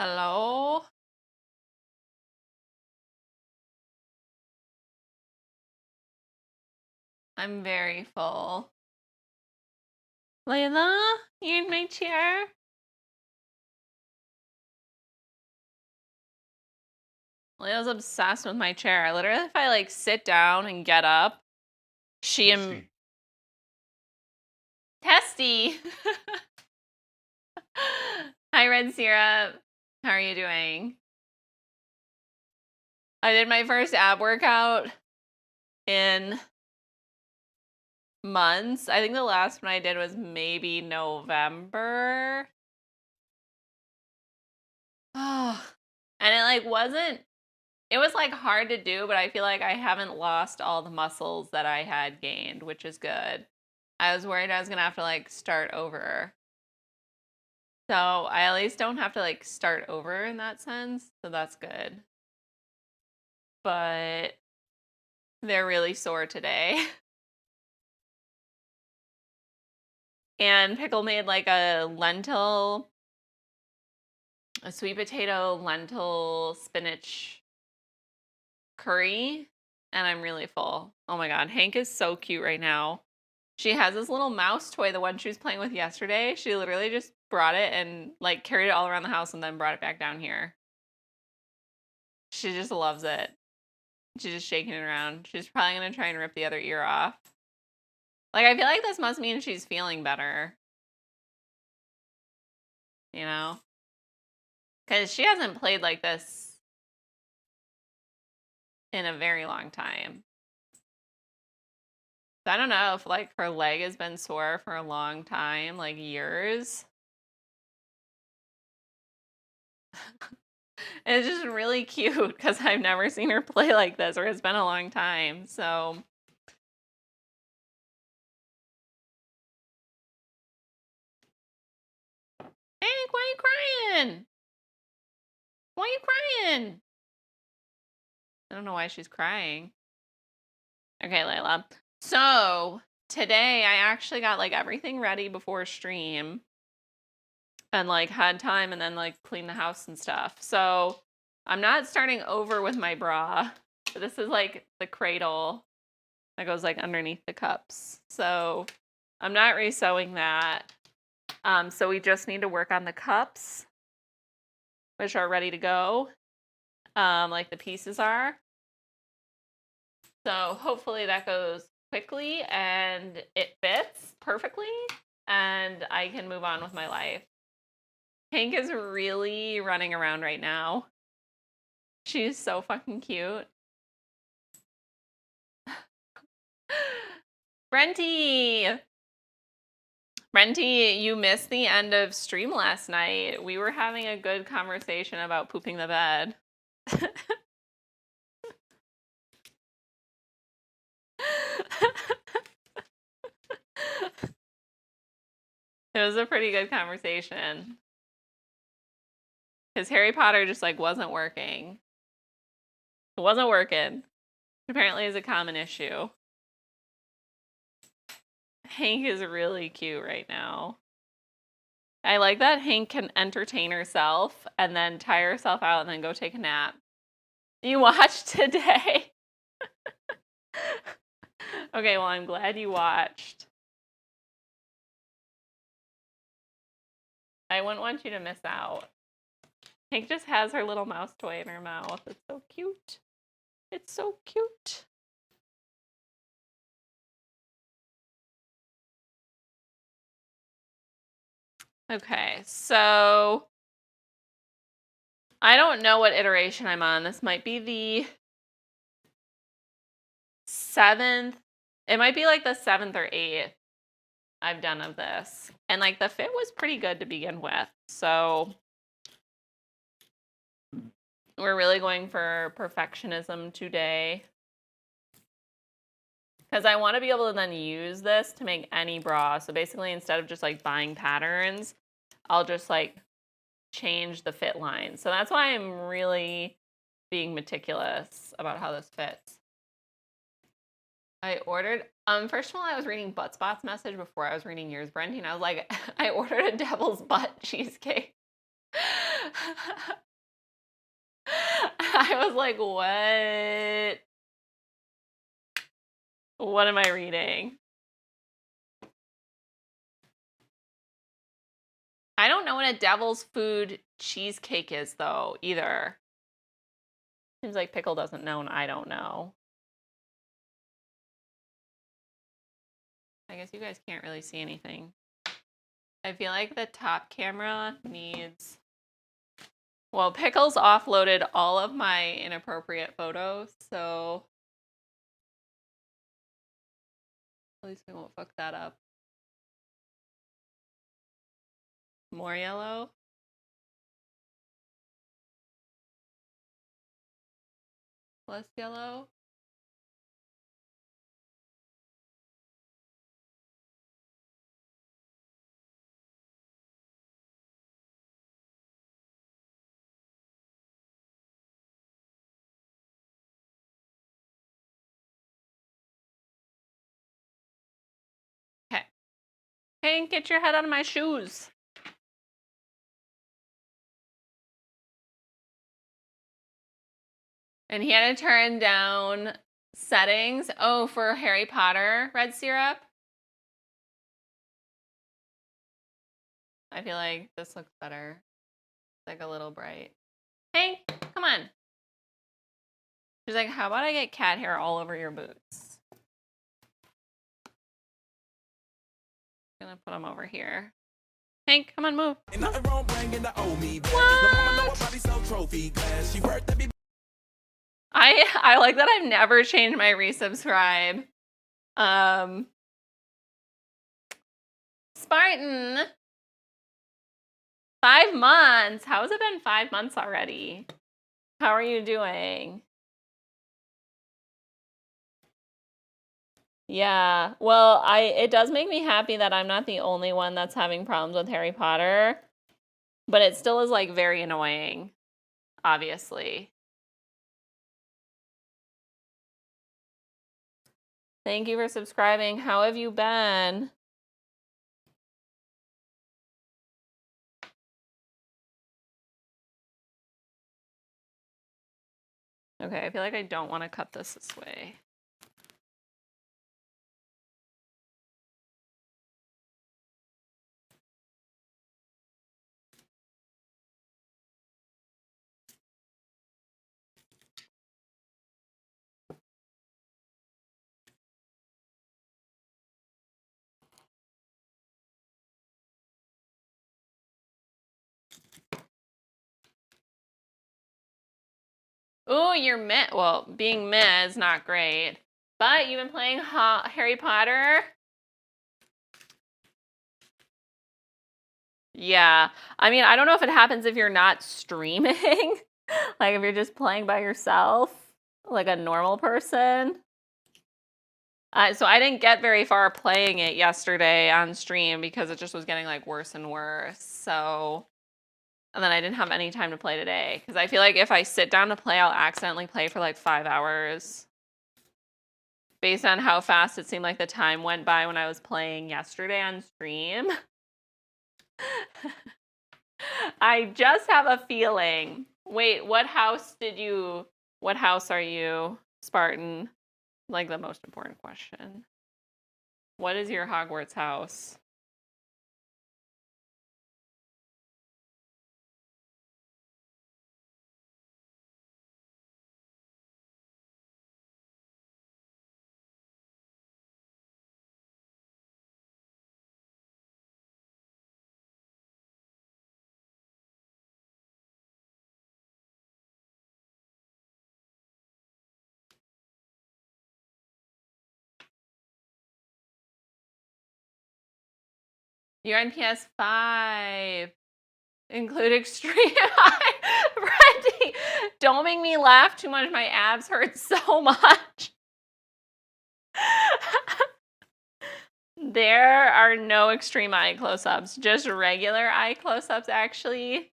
Hello? I'm very full. Layla, you in my chair? Layla's obsessed with my chair. Literally, if I like sit down and get up, she am testy. Hi, Red Syrup. How are you doing? I did my first ab workout in months. I think the last one I did was maybe November. Oh, and it like wasn't it was like hard to do, but I feel like I haven't lost all the muscles that I had gained, which is good. I was worried I was gonna have to like start over. So I at least don't have to like start over in that sense. So that's good. But they're really sore today. And Pickle made like a sweet potato, lentil, spinach curry. And I'm really full. Oh my God. Hank is so cute right now. She has this little mouse toy, the one she was playing with yesterday. She literally just brought it and like carried it all around the house and then brought it back down here. She just loves it. She's just shaking it around. She's probably gonna try and rip the other ear off. Like, I feel like this must mean she's feeling better. You know? Because she hasn't played like this in a very long time. So I don't know if like her leg has been sore for a long time, like years. It's just really cute because I've never seen her play like this, or it's been a long time. So, Hank, why are you crying? Why are you crying? I don't know why she's crying. Okay, Layla. So, today I actually got like everything ready before stream and like had time and then like clean the house and stuff. So, I'm not starting over with my bra. But this is like the cradle that goes like underneath the cups. So, I'm not resewing that. So we just need to work on the cups, which are ready to go, like the pieces are. So hopefully that goes quickly and it fits perfectly and I can move on with my life. Hank is really running around right now. She's so fucking cute. Brenty! Brenty, you missed the end of stream last night. We were having a good conversation about pooping the bed. It was a pretty good conversation. Because Harry Potter just like wasn't working. It wasn't working. Apparently is a common issue. Hank is really cute right now. I like that Hank can entertain herself and then tire herself out and then go take a nap. You watched today? Okay, well, I'm glad you watched. I wouldn't want you to miss out. Hank just has her little mouse toy in her mouth. It's so cute. It's so cute. Okay, so I don't know what iteration I'm on. This might be the 7th. It might be like the 7th or 8th I've done of this. And like the fit was pretty good to begin with. So we're really going for perfectionism today. Because I want to be able to then use this to make any bra. So basically, instead of just like buying patterns, I'll just like change the fit line. So that's why I'm really being meticulous about how this fits. I ordered, first of all, I was reading Butt Spot's message before I was reading yours, Brenty, and I was like, I ordered a devil's butt cheesecake. I was like, what? What am I reading? I don't know what a devil's food cheesecake is, though, either. Seems like Pickle doesn't know, and I don't know. I guess you guys can't really see anything. I feel like the top camera needs... Well, Pickle's offloaded all of my inappropriate photos, so... At least we won't fuck that up. More yellow? Less yellow? Okay. Hank, get your head out of my shoes. And he had to turn down settings. Oh, for Harry Potter red syrup? I feel like this looks better. It's like a little bright. Hank, come on. She's like, how about I get cat hair all over your boots? I'm gonna put them over here. Hank, come on, move. What? I like that I've never changed my resubscribe. Spartan. 5 months. How has it been 5 months already? How are you doing? Yeah, well, it does make me happy that I'm not the only one that's having problems with Harry Potter, but it still is like very annoying, obviously. Thank you for subscribing. How have you been? Okay, I feel like I don't want to cut this way. Ooh, you're meh. Well, being meh is not great. But you've been playing Harry Potter? Yeah. I mean, I don't know if it happens if you're not streaming. Like if you're just playing by yourself, like a normal person. So I didn't get very far playing it yesterday on stream because it just was getting like worse and worse. So, and then I didn't have any time to play today because I feel like if I sit down to play, I'll accidentally play for like 5 hours. Based on how fast it seemed like the time went by when I was playing yesterday on stream. I just have a feeling. Wait, what house are you, Spartan? Like the most important question. What is your Hogwarts house? You're on PS5. Include extreme Brandy, don't make me laugh too much. My abs hurt so much. There are no extreme eye close-ups, just regular eye close-ups, actually.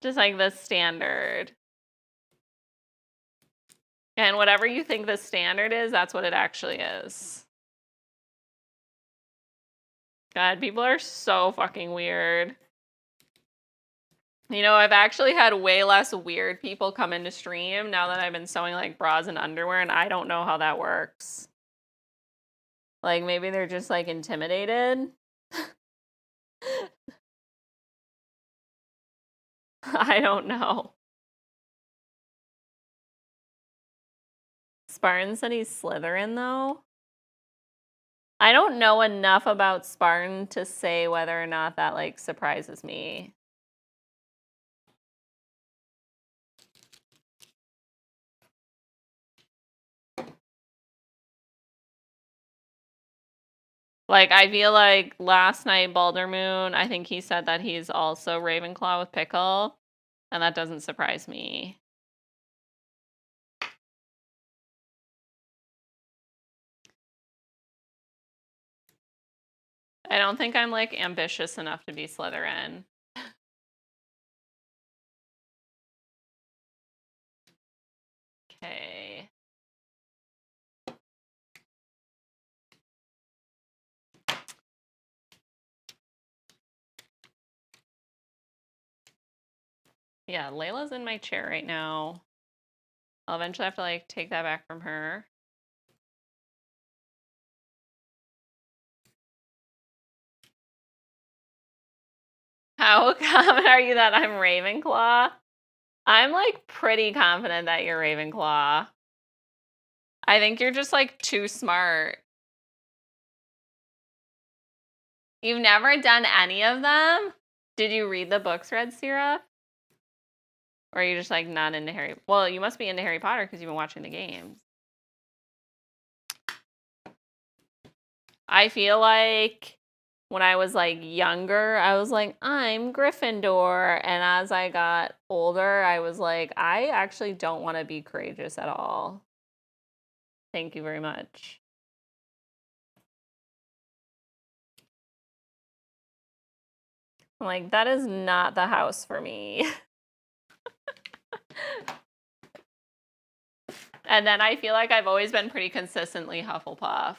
Just like the standard. And whatever you think the standard is, that's what it actually is. God, people are so fucking weird. You know, I've actually had way less weird people come into stream now that I've been sewing like bras and underwear, and I don't know how that works. Like maybe they're just like intimidated. I don't know. Spartan said he's Slytherin though. I don't know enough about Spartan to say whether or not that like surprises me. Like, I feel like last night, Baldermoon, I think he said that he's also Ravenclaw with Pickle, and that doesn't surprise me. I don't think I'm, like, ambitious enough to be Slytherin. Okay. Yeah, Layla's in my chair right now. I'll eventually have to, like, take that back from her. How confident are you that I'm Ravenclaw? I'm, like, pretty confident that you're Ravenclaw. I think you're just, like, too smart. You've never done any of them? Did you read the books, Red Syrup? Or are you just, like, not into Harry? Well, you must be into Harry Potter because you've been watching the games. I feel like when I was, like, younger, I was like, I'm Gryffindor. And as I got older, I was like, I actually don't want to be courageous at all. Thank you very much. I'm like, that is not the house for me. And then I feel like I've always been pretty consistently Hufflepuff.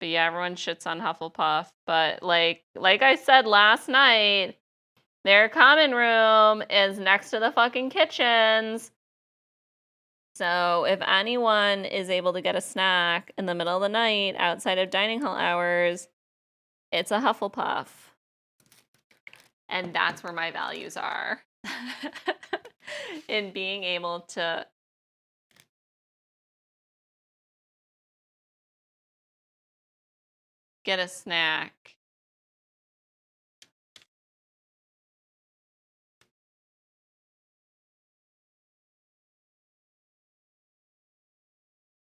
But yeah, everyone shits on Hufflepuff. But like I said last night, their common room is next to the fucking kitchens. So if anyone is able to get a snack in the middle of the night outside of dining hall hours, it's a Hufflepuff. And that's where my values are. In being able to get a snack.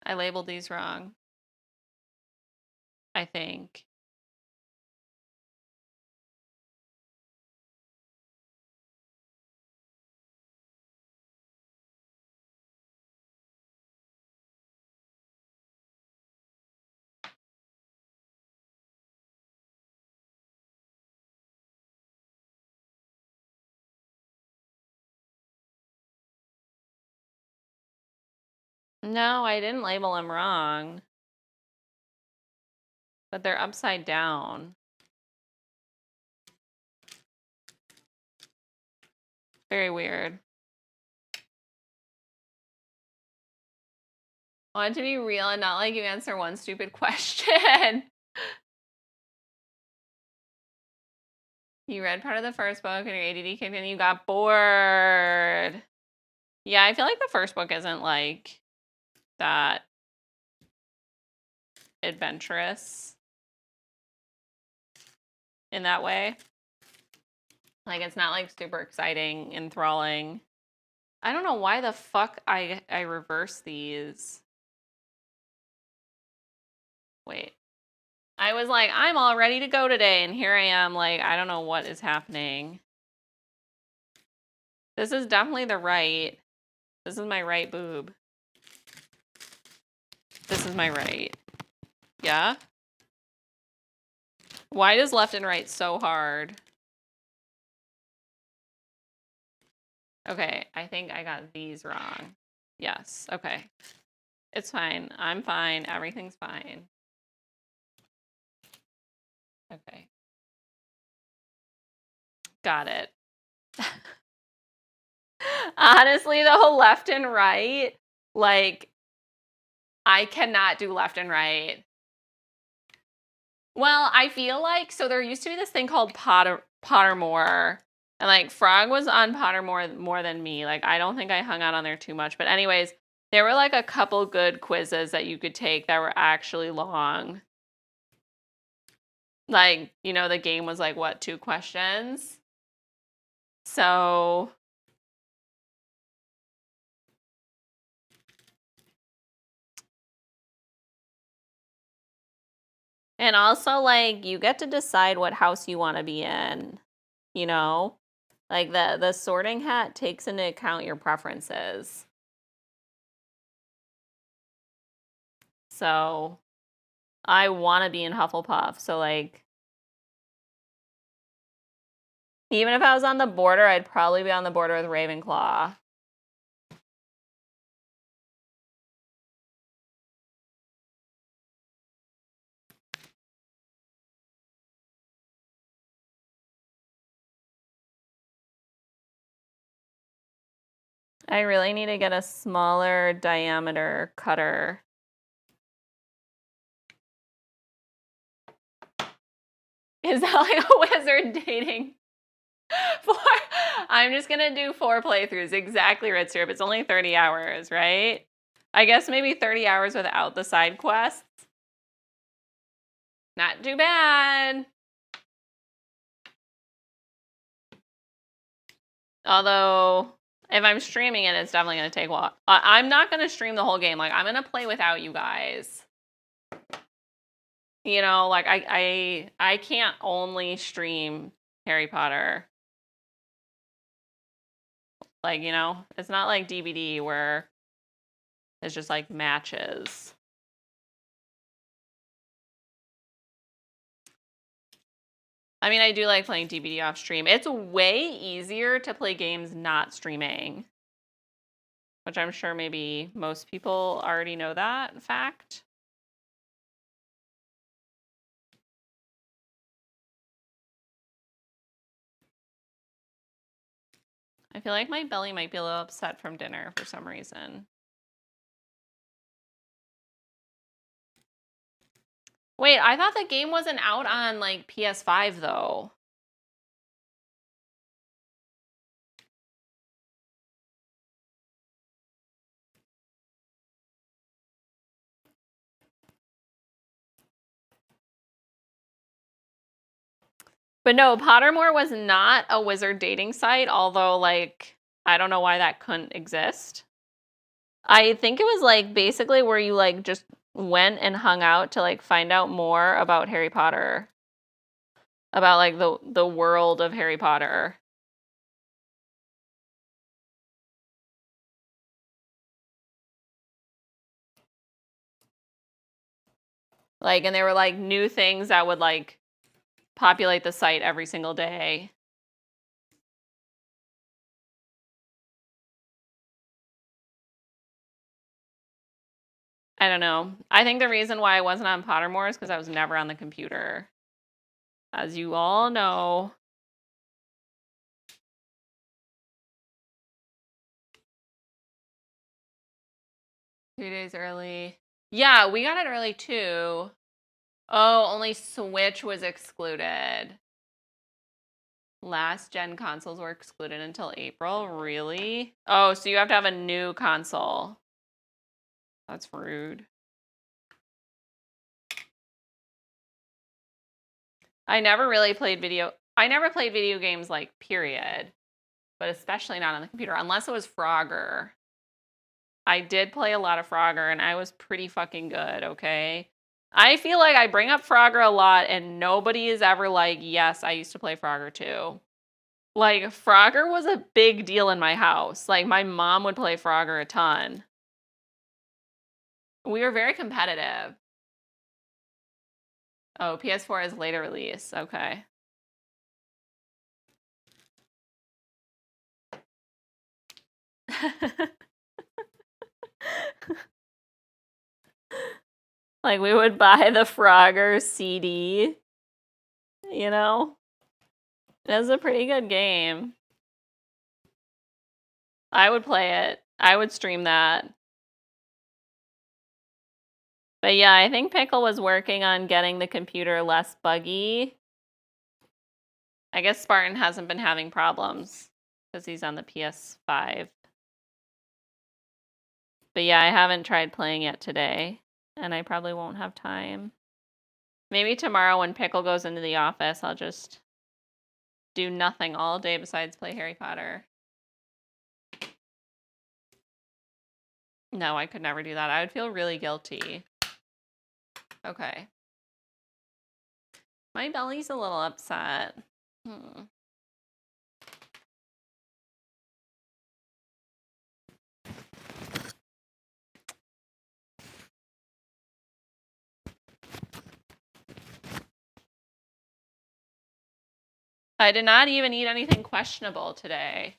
I labeled these wrong, I think. No, I didn't label them wrong. But they're upside down. Very weird. I want it to be real and not like you answer one stupid question. You read part of the first book and your ADD kicked in and you got bored. Yeah, I feel like the first book isn't like that adventurous in that way. Like, it's not like super exciting, enthralling. I don't know why the fuck I reverse these. Wait. I was like, I'm all ready to go today, and here I am, like, I don't know what is happening. This is definitely the right. This is my right boob. This is my right. Yeah? Why does left and right so hard? Okay, I think I got these wrong. Yes, okay. It's fine. I'm fine. Everything's fine. Okay. Got it. Honestly, though, left and right, like, I cannot do left and right. Well, I feel like, so there used to be this thing called Pottermore, and like Frog was on Pottermore more than me. Like, I don't think I hung out on there too much. But anyways, there were like a couple good quizzes that you could take that were actually long. Like, you know, the game was like, what, 2 questions? So, and also like you get to decide what house you want to be in, you know? Like the sorting hat takes into account your preferences. So, I want to be in Hufflepuff. So like even if I was on the border, I'd probably be on the border with Ravenclaw. I really need to get a smaller diameter cutter. Is that like a wizard dating? I'm just gonna do 4 playthroughs. Exactly, Red Syrup. It's only 30 hours, right? I guess maybe 30 hours without the side quests. Not too bad. Although, if I'm streaming it, it's definitely going to take a while. I'm not going to stream the whole game. Like, I'm going to play without you guys. You know, like, I can't only stream Harry Potter. Like, you know, it's not like DVD where it's just, like, matches. I mean, I do like playing DVD off stream. It's way easier to play games not streaming. Which I'm sure maybe most people already know that fact. I feel like my belly might be a little upset from dinner for some reason. Wait, I thought the game wasn't out on, like, PS5, though. But no, Pottermore was not a wizard dating site, although, like, I don't know why that couldn't exist. I think it was, like, basically where you, like, just went and hung out to, like, find out more about Harry Potter. About, like, the world of Harry Potter. Like, and there were, like, new things that would, like, populate the site every single day. I don't know. I think the reason why I wasn't on Pottermore is because I was never on the computer. As you all know. Two days early. Yeah, we got it early too. Oh, only Switch was excluded. Last gen consoles were excluded until April. Really? Oh, so you have to have a new console. That's rude. I never played video games, like, period. But especially not on the computer, unless it was Frogger. I did play a lot of Frogger, and I was pretty fucking good, okay? I feel like I bring up Frogger a lot, and nobody is ever like, yes, I used to play Frogger too. Like, Frogger was a big deal in my house. Like, my mom would play Frogger a ton. We were very competitive. Oh, PS4 is later release. Okay. Like, we would buy the Frogger CD. you know? It's a pretty good game. I would play it. I would stream that. But yeah, I think Pickle was working on getting the computer less buggy. I guess Spartan hasn't been having problems because he's on the PS5. But yeah, I haven't tried playing it today, and I probably won't have time. Maybe tomorrow when Pickle goes into the office, I'll just do nothing all day besides play Harry Potter. No, I could never do that. I would feel really guilty. Okay. My belly's a little upset. I did not even eat anything questionable today.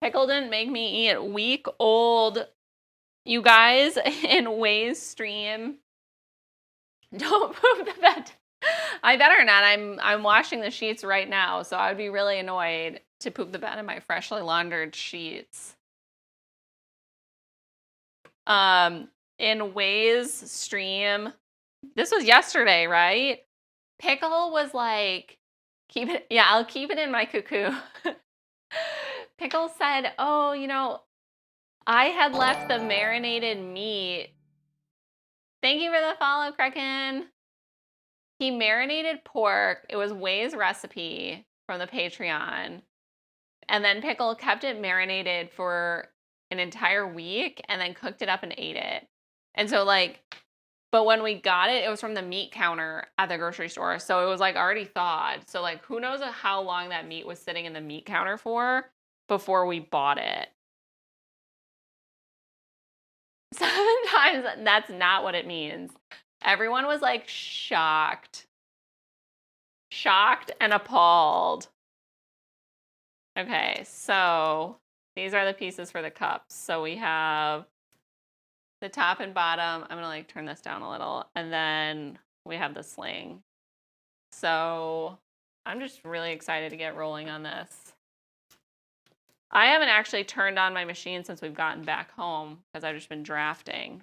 Pickle didn't make me eat week-old. You guys, in Way's stream, don't poop the bed. I better not. I'm washing the sheets right now, so I would be really annoyed to poop the bed in my freshly laundered sheets. In Way's stream, this was yesterday, right? Pickle was like, I'll keep it in my cuckoo. Pickle said, oh, you know, I had left the marinated meat. Thank you for the follow, Kraken. He marinated pork. It was Way's recipe from the Patreon. And then Pickle kept it marinated for an entire week and then cooked it up and ate it. And so like, but when we got it, it was from the meat counter at the grocery store. So it was like already thawed. So like, who knows how long that meat was sitting in the meat counter for before we bought it. Sometimes that's not what it means. Everyone was like shocked and appalled. Okay, so these are the pieces for the cups. So we have the top and bottom. I'm gonna like turn this down a little, and then we have the sling. So I'm just really excited to get rolling on this. I haven't actually turned on my machine since we've gotten back home because I've just been drafting.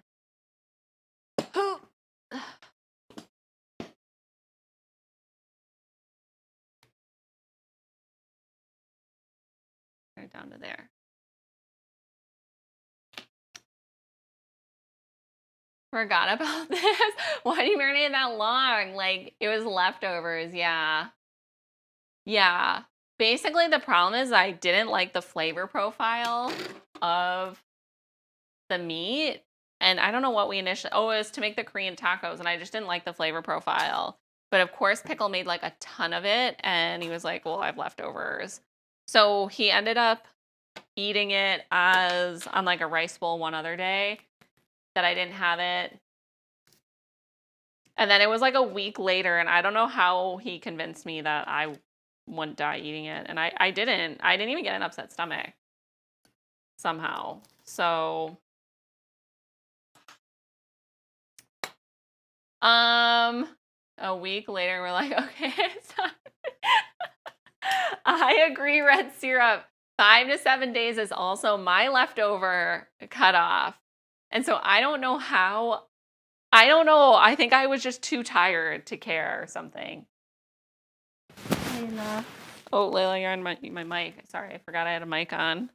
Right down to there. Forgot about this. Why do you marinate it that long? Like, it was leftovers, yeah. Yeah. Basically, the problem is I didn't like the flavor profile of the meat. And I don't know what we initially... Oh, it was to make the Korean tacos, and I just didn't like the flavor profile. But of course, Pickle made like a ton of it, and he was like, well, I have leftovers. So he ended up eating it as on like a rice bowl one other day that I didn't have it. And then it was like a week later, and I don't know how he convinced me that I wouldn't die eating it. And I didn't. I didn't even get an upset stomach somehow. So, a week later, we're like, okay, it's time. I agree, Red Syrup. 5 to 7 days is also my leftover cutoff. And so I don't know how. I don't know. I think I was just too tired to care or something. Layla. Oh, Layla, you're on my mic. Sorry, I forgot I had a mic on.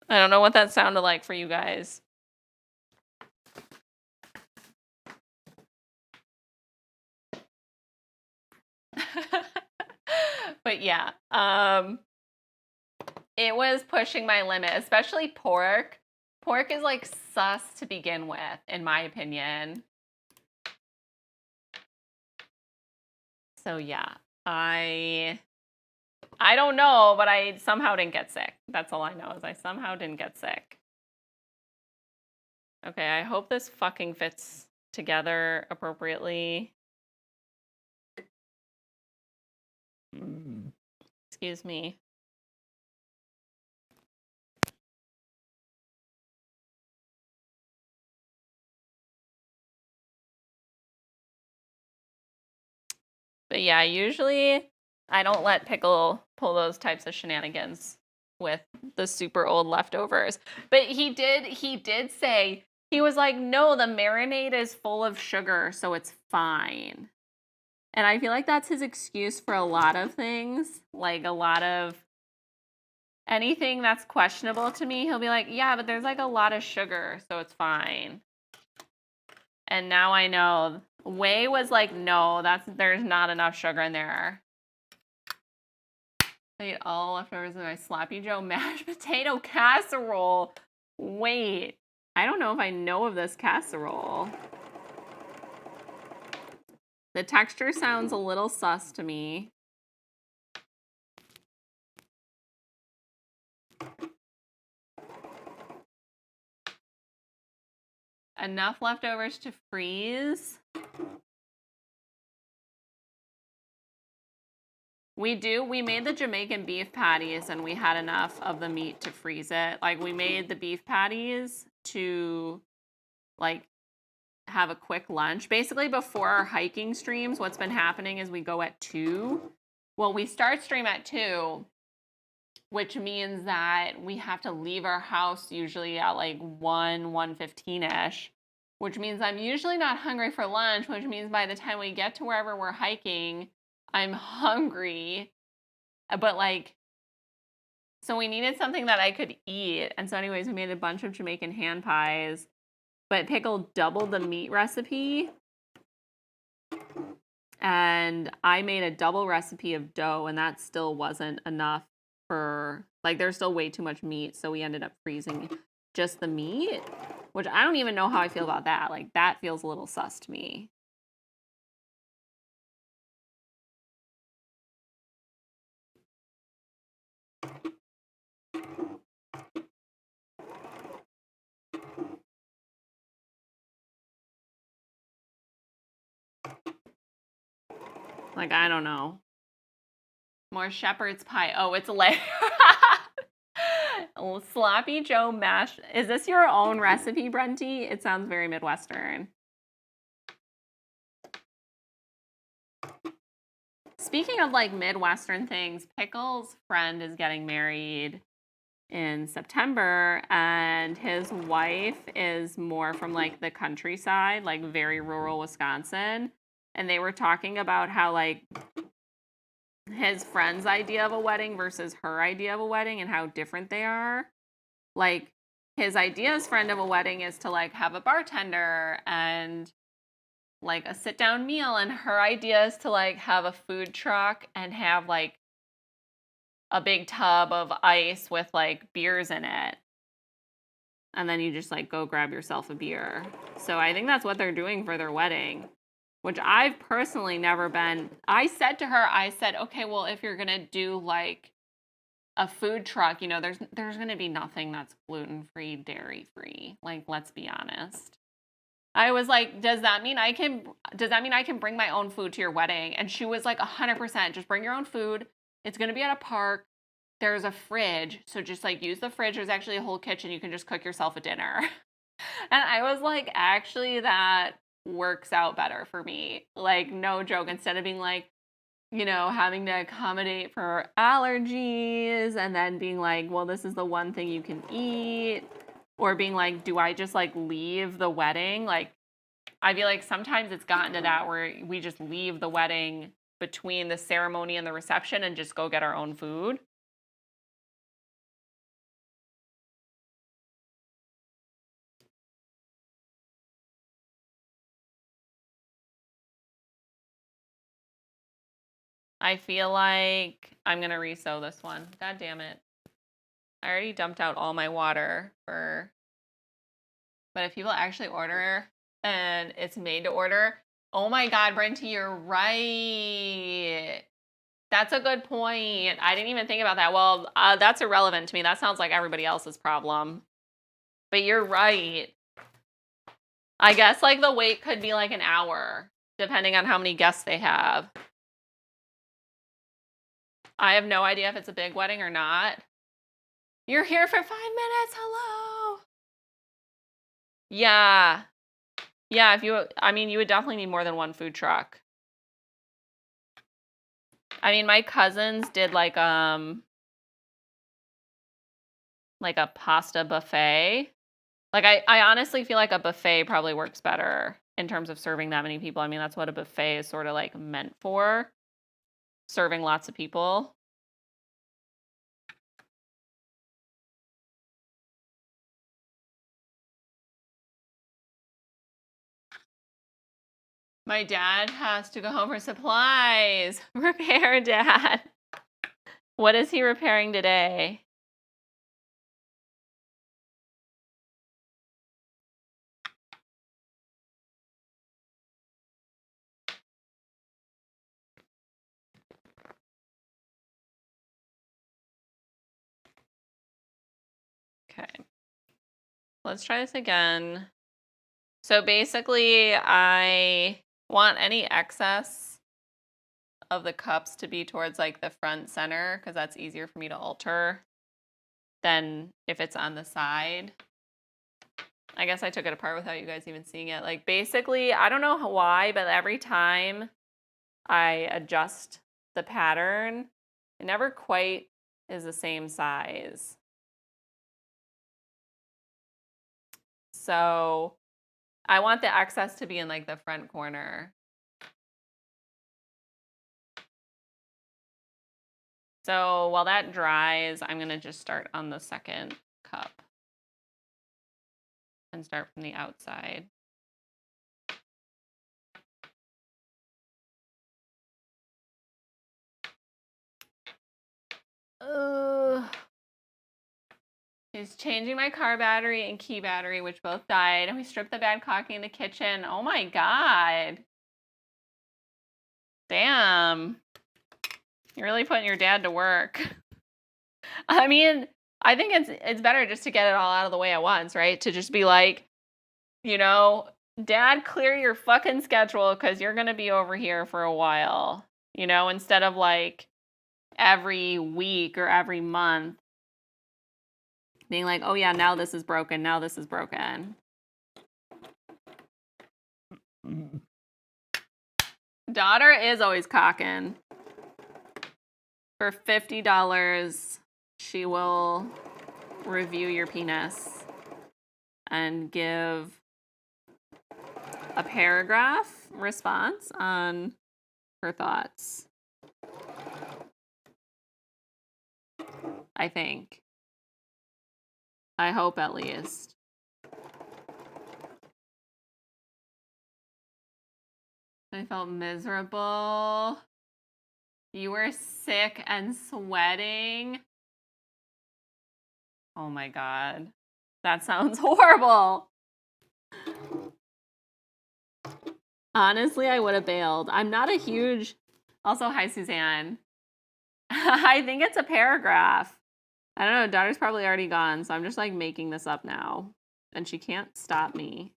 I don't know what that sounded like for you guys. But yeah, it was pushing my limit, especially pork. Pork is like sus to begin with, in my opinion. So yeah, I don't know, but I somehow didn't get sick. That's all I know is I somehow didn't get sick. Okay, I hope this fucking fits together appropriately. Excuse me. But yeah, usually I don't let Pickle pull those types of shenanigans with the super old leftovers. But he did say, he was like, no, the marinade is full of sugar, so it's fine. And I feel like that's his excuse for a lot of things. Like a lot of anything that's questionable to me, he'll be like, yeah, but there's like a lot of sugar, so it's fine. And now I know. Wei was like, no, there's not enough sugar in there. I ate all leftovers in my Sloppy Joe mashed potato casserole. Wait, I don't know if I know of this casserole. The texture sounds a little sus to me. Enough leftovers to freeze. We made the Jamaican beef patties and we had enough of the meat to freeze it. Like we made the beef patties to like have a quick lunch. Basically before our hiking streams, what's been happening is we go at 2. Well, we start stream at 2, which means that we have to leave our house usually at like 1:15ish, which means I'm usually not hungry for lunch, which means by the time we get to wherever we're hiking, I'm hungry. But like, so we needed something that I could eat. And so anyways, we made a bunch of Jamaican hand pies, but Pickle doubled the meat recipe. And I made a double recipe of dough, and that still wasn't enough for, like, there's still way too much meat. So we ended up freezing just the meat, which I don't even know how I feel about that. Like, that feels a little sus to me. Like, I don't know. More shepherd's pie. Oh, it's like Sloppy Joe mash. Is this your own recipe, Brenty? It sounds very Midwestern. Speaking of like Midwestern things, Pickle's friend is getting married in September, and his wife is more from like the countryside, like very rural Wisconsin. And they were talking about how like his friend's idea of a wedding versus her idea of a wedding and how different they are. Like his idea's friend of a wedding is to like have a bartender and like a sit down meal, and her idea is to like have a food truck and have like a big tub of ice with like beers in it. And then you just like go grab yourself a beer. So I think that's what they're doing for their wedding, which I've personally never been. I said to her, I said, okay, well, if you're going to do like a food truck, you know, there's going to be nothing that's gluten-free, dairy-free. Like, let's be honest. I was like, does that mean I can bring my own food to your wedding? And she was like, 100%, just bring your own food. It's going to be at a park. There's a fridge. So just like use the fridge. There's actually a whole kitchen. You can just cook yourself a dinner. And I was like, actually, that works out better for me. Like, no joke. Instead of being like, you know, having to accommodate for allergies and then being like, well, this is the one thing you can eat. Or being like, do I just like leave the wedding? Like, I feel like sometimes it's gotten to that where we just leave the wedding between the ceremony and the reception and just go get our own food. I feel like I'm going to resew this one. God damn it. I already dumped out all my water for, but if people actually order and it's made to order, oh my God, Brenty, you're right. That's a good point. I didn't even think about that. Well, that's irrelevant to me. That sounds like everybody else's problem. But you're right. I guess like the wait could be like an hour, depending on how many guests they have. I have no idea if it's a big wedding or not. You're here for 5 minutes. Hello. Yeah. Yeah, you would definitely need more than one food truck. I mean, my cousins did like a pasta buffet. Like I honestly feel like a buffet probably works better in terms of serving that many people. I mean, that's what a buffet is sort of like meant for, serving lots of people. My dad has to go home for supplies. Repair, Dad. What is he repairing today? Okay. Let's try this again. So basically, I want any excess of the cups to be towards like the front center because that's easier for me to alter than if it's on the side. I guess I took it apart without you guys even seeing it. Like basically, I don't know why, but every time I adjust the pattern, it never quite is the same size. So I want the excess to be in like the front corner. So while that dries, I'm going to just start on the second cup and start from the outside. He's changing my car battery and key battery, which both died. And we stripped the bad caulking in the kitchen. Oh my God. Damn. You're really putting your dad to work. I mean, I think it's better just to get it all out of the way at once, right? To just be like, you know, Dad, clear your fucking schedule because you're going to be over here for a while, you know, instead of like every week or every month being like, oh yeah, now this is broken. Now this is broken. Daughter is always cocking. For $50, she will review your penis and give a paragraph response on her thoughts. I think. I hope at least. I felt miserable. You were sick and sweating. Oh my God. That sounds horrible. Honestly, I would have bailed. I'm not a huge... Also, hi, Suzanne. I think it's a paragraph. I don't know. Daughter's probably already gone, so I'm just like making this up now. And she can't stop me.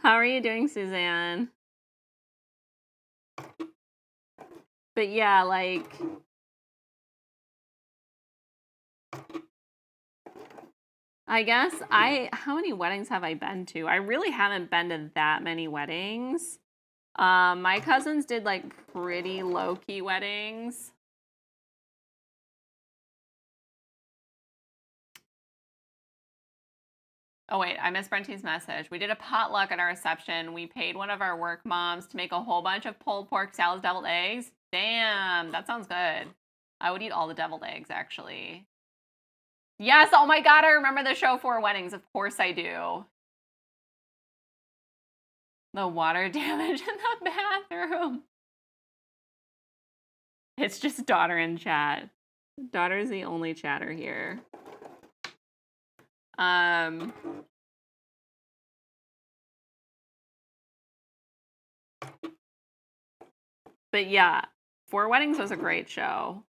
How are you doing, Suzanne? But yeah, like... I guess how many weddings have I been to? I really haven't been to that many weddings. My cousins did like pretty low-key weddings. Oh wait, I missed Brenty's message. We did a potluck at our reception. We paid one of our work moms to make a whole bunch of pulled pork salads, deviled eggs. Damn, that sounds good. I would eat all the deviled eggs, actually. Yes, oh my God, I remember the show Four Weddings. Of course I do. The water damage in the bathroom. It's just daughter in chat. Daughter's the only chatter here. But yeah, Four Weddings was a great show.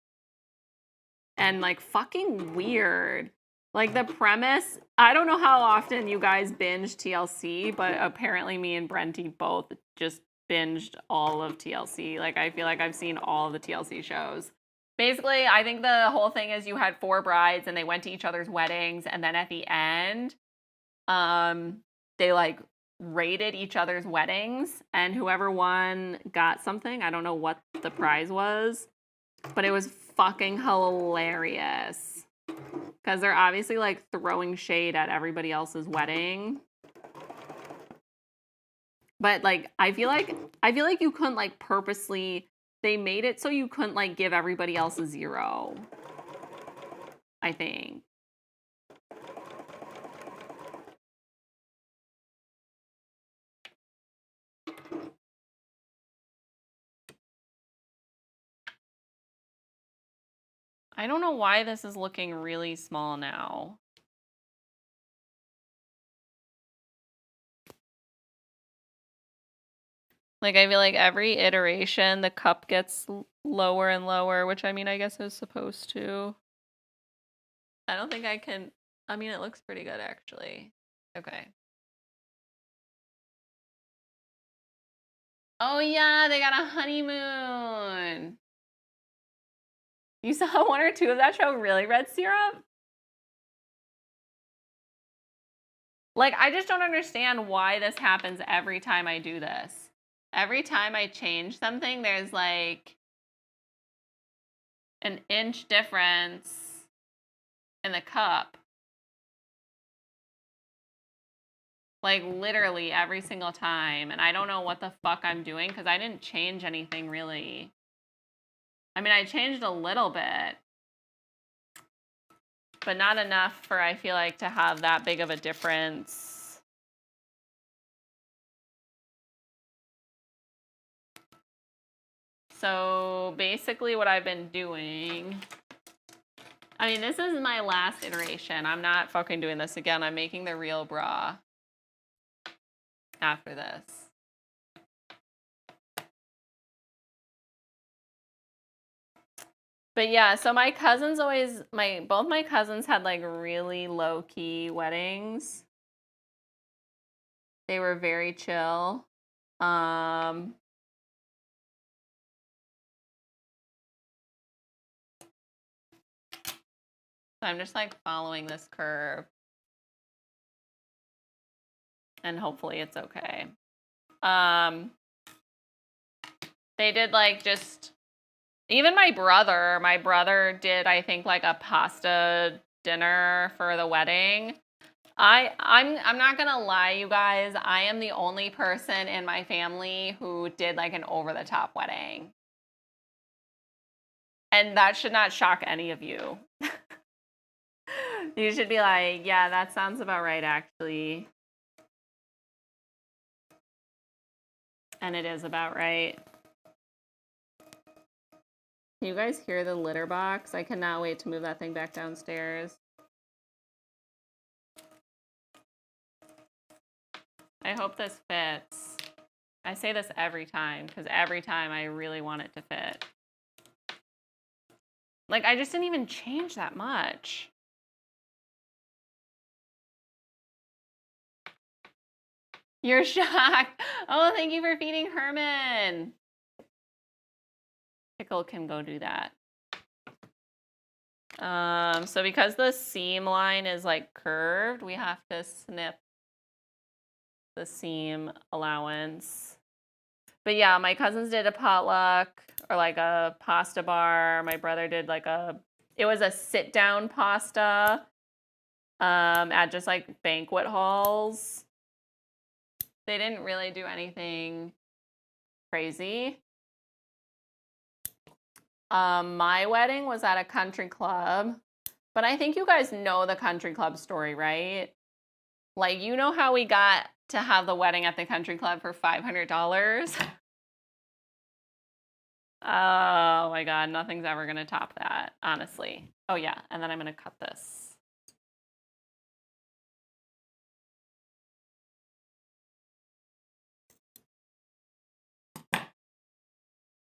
And like fucking weird. Like the premise, I don't know how often you guys binge TLC, but apparently me and Brenty both just binged all of TLC. Like I feel like I've seen all the TLC shows. Basically, I think the whole thing is you had four brides and they went to each other's weddings, and then at the end, they like rated each other's weddings, and whoever won got something. I don't know what the prize was, but it was fucking hilarious. Because they're obviously like throwing shade at everybody else's wedding. But like I feel like you couldn't like purposely, they made it so you couldn't like give everybody else a 0. I think. I don't know why this is looking really small now. Like, I feel like every iteration, the cup gets lower and lower, which I mean, I guess is supposed to. I don't think I can. I mean, it looks pretty good, actually. Okay. Oh, yeah, they got a honeymoon. You saw 1 or 2 of that show, really, Red Syrup? Like, I just don't understand why this happens every time I do this. Every time I change something, there's like an inch difference in the cup. Like, literally every single time. And I don't know what the fuck I'm doing because I didn't change anything really. I mean, I changed a little bit, but not enough for, I feel like, to have that big of a difference. So basically what I've been doing, I mean, this is my last iteration. I'm not fucking doing this again. I'm making the real bra after this. But yeah, so my cousins always, both my cousins had like really low-key weddings. They were very chill. So I'm just like following this curve. And hopefully it's okay. They did like just, even my brother did, I think, like a pasta dinner for the wedding. I'm not gonna lie, you guys. I am the only person in my family who did like an over-the-top wedding. And that should not shock any of you. You should be like, yeah, that sounds about right, actually. And it is about right. Can you guys hear the litter box? I cannot wait to move that thing back downstairs. I hope this fits. I say this every time, because every time I really want it to fit. Like, I just didn't even change that much. You're shocked. Oh, thank you for feeding Herman. Pickle can go do that. So because the seam line is like curved, we have to snip the seam allowance. But yeah, my cousins did a potluck or like a pasta bar. My brother did like it was a sit down pasta at just like banquet halls. They didn't really do anything crazy. My wedding was at a country club, but I think you guys know the country club story, right? Like, you know how we got to have the wedding at the country club for $500? Oh my God, nothing's ever gonna top that, honestly. Oh yeah, and then I'm gonna cut this.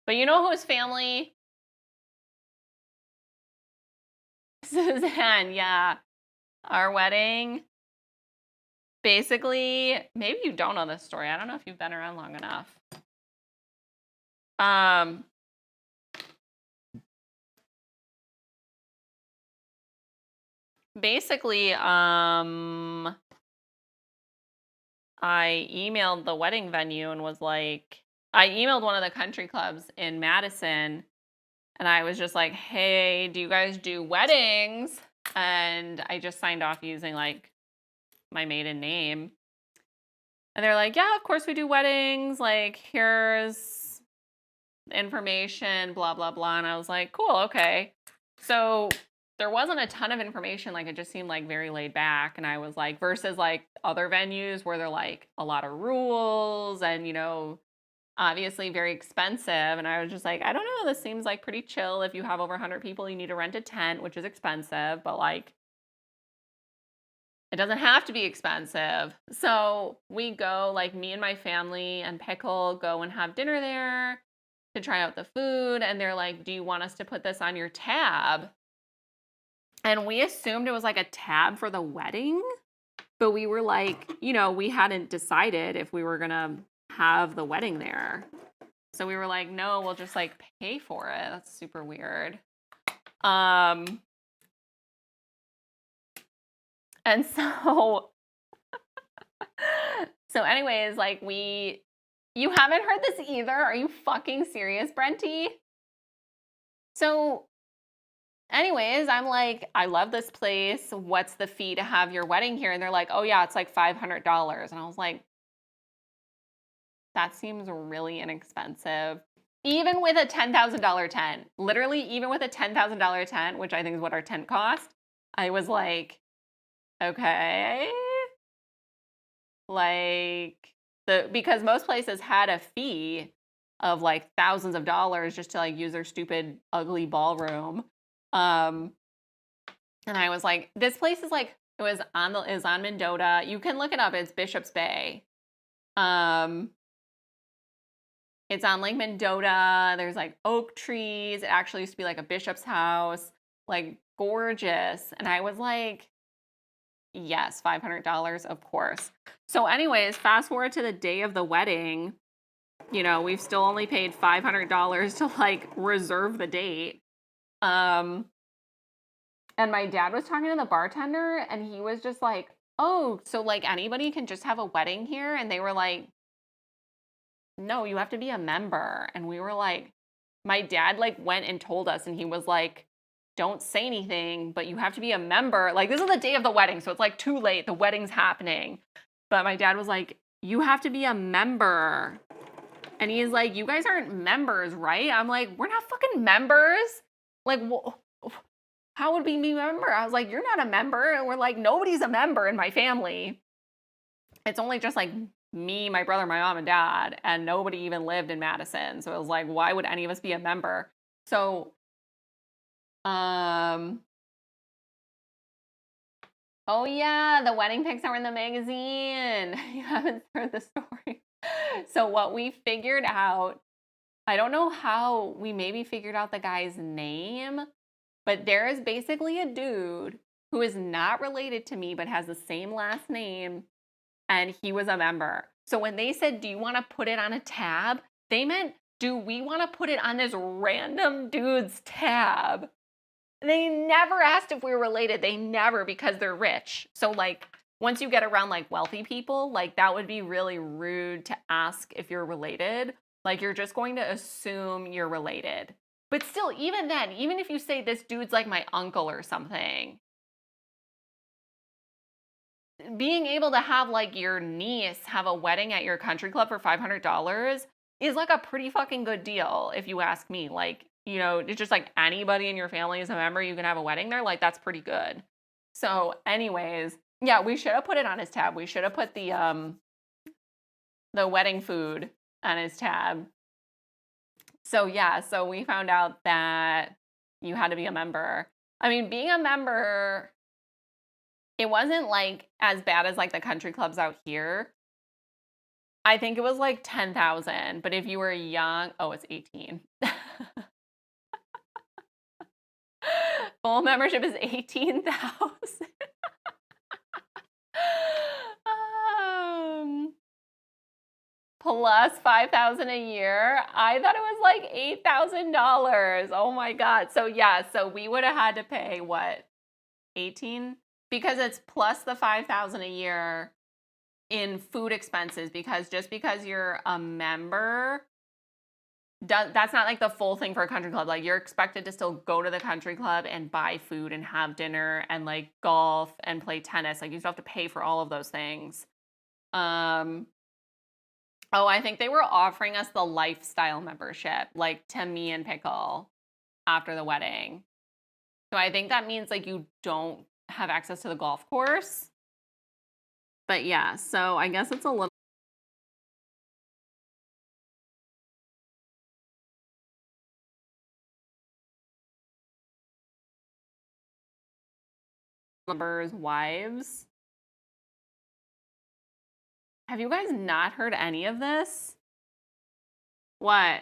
But you know whose family? Suzanne, yeah. Our wedding, basically, maybe you don't know this story. I don't know if you've been around long enough. Basically, I emailed the wedding venue and was like, I emailed one of the country clubs in Madison and I was just like, hey, do you guys do weddings? And I just signed off using like my maiden name. And they're like, yeah, of course we do weddings. Like, here's information, blah, blah, blah. And I was like, cool, okay. So there wasn't a ton of information. Like, it just seemed like very laid back. And I was like, versus like other venues where they're like a lot of rules and, you know, obviously very expensive. And I was just like, I don't know, this seems like pretty chill. If you have over 100 people, you need to rent a tent, which is expensive, but like, it doesn't have to be expensive. So we go, like me and my family and Pickle go and have dinner there to try out the food. And they're like, do you want us to put this on your tab? And we assumed it was like a tab for the wedding. But we were like, you know, we hadn't decided if we were going to have the wedding there. So we were like, no, we'll just like pay for it. That's super weird. And so, anyways, like you haven't heard this either. Are you fucking serious, Brenty? So, anyways, I'm like, I love this place. What's the fee to have your wedding here? And they're like, oh yeah, it's like $500. And I was like, that seems really inexpensive. Even with a $10,000 tent, literally even with a $10,000 tent, which I think is what our tent cost, I was like, okay. Like, because most places had a fee of like thousands of dollars just to like use their stupid, ugly ballroom. And I was like, this place is like, is on Mendota. You can look it up. It's Bishop's Bay. It's on Lake Mendota. There's like oak trees. It actually used to be like a bishop's house, like gorgeous. And I was like, yes, $500, of course. So anyways, fast forward to the day of the wedding. You know, we've still only paid $500 to like reserve the date. And my dad was talking to the bartender and he was just like, oh, so like anybody can just have a wedding here? And they were like, no, you have to be a member. And we were like, my dad like went and told us and he was like, don't say anything, but you have to be a member. Like, this is the day of the wedding, so it's like too late. The wedding's happening. But my dad was like, you have to be a member. And he's like, you guys aren't members, right? I'm like, we're not fucking members. Like, how would we be a member? I was like, you're not a member. And we're like, nobody's a member in my family. It's only just like me, my brother, my mom, and dad, and nobody even lived in Madison. So it was like, why would any of us be a member? So, oh yeah, the wedding pics are in the magazine. You haven't heard the story. So what we figured out, I don't know how, we maybe figured out the guy's name, but there is basically a dude who is not related to me but has the same last name, and he was a member. So when they said, do you want to put it on a tab? They meant, do we want to put it on this random dude's tab? They never asked if we were related. They never, because they're rich. So like, once you get around like wealthy people, like that would be really rude to ask if you're related. Like, you're just going to assume you're related. But still, even then, even if you say this dude's like my uncle or something, being able to have like your niece have a wedding at your country club for $500 is like a pretty fucking good deal, if you ask me. Like, you know, it's just like anybody in your family is a member, you can have a wedding there. Like, that's pretty good. So anyways, yeah, we should have put it on his tab. We should have put the wedding food on his tab. So yeah, so we found out that you had to be a member. I mean, being a member, it wasn't like as bad as like the country clubs out here. I think it was like 10,000, but if you were young, oh, it's 18. Full membership is 18,000. Plus 5,000 a year. I thought it was like $8,000. Oh my God. So yeah, so we would have had to pay what? 18? Because it's plus the 5,000 a year. in food expenses, because just because you're a member, that's not like the full thing for a country club. Like, you're expected to still go to the country club and buy food and have dinner and like golf and play tennis. Like, you still have to pay for all of those things. Oh, I think they were offering us the lifestyle membership, like to me and Pickle, after the wedding. So I think that means like you don't have access to the golf course. But yeah, so I guess it's a little members' wives. Have you guys not heard any of this? What?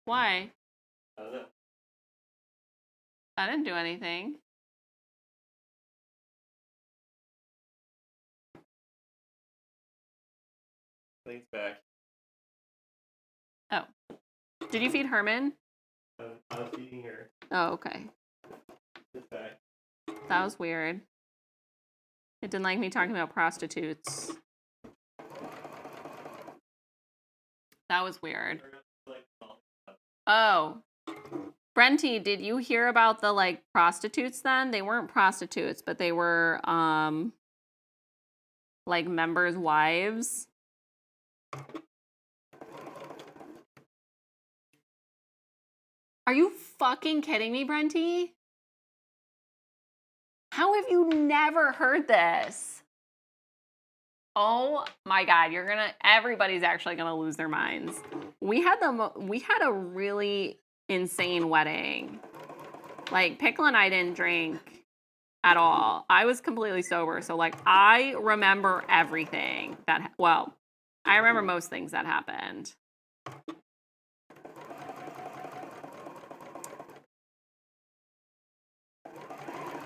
Why? I don't know. I didn't do anything. I think it's back. Oh. Did you feed Herman? I was feeding her. Oh, okay. It's back. That was weird. It didn't like me talking about prostitutes. That was weird. Oh. Brenty, did you hear about the like prostitutes then? They weren't prostitutes, but they were like members' wives. Are you fucking kidding me, Brenty? How have you never heard this? Oh my God, everybody's actually gonna lose their minds. We had a really insane wedding. Like, Pickle and I didn't drink at all. I was completely sober. So like, I remember everything I remember most things that happened.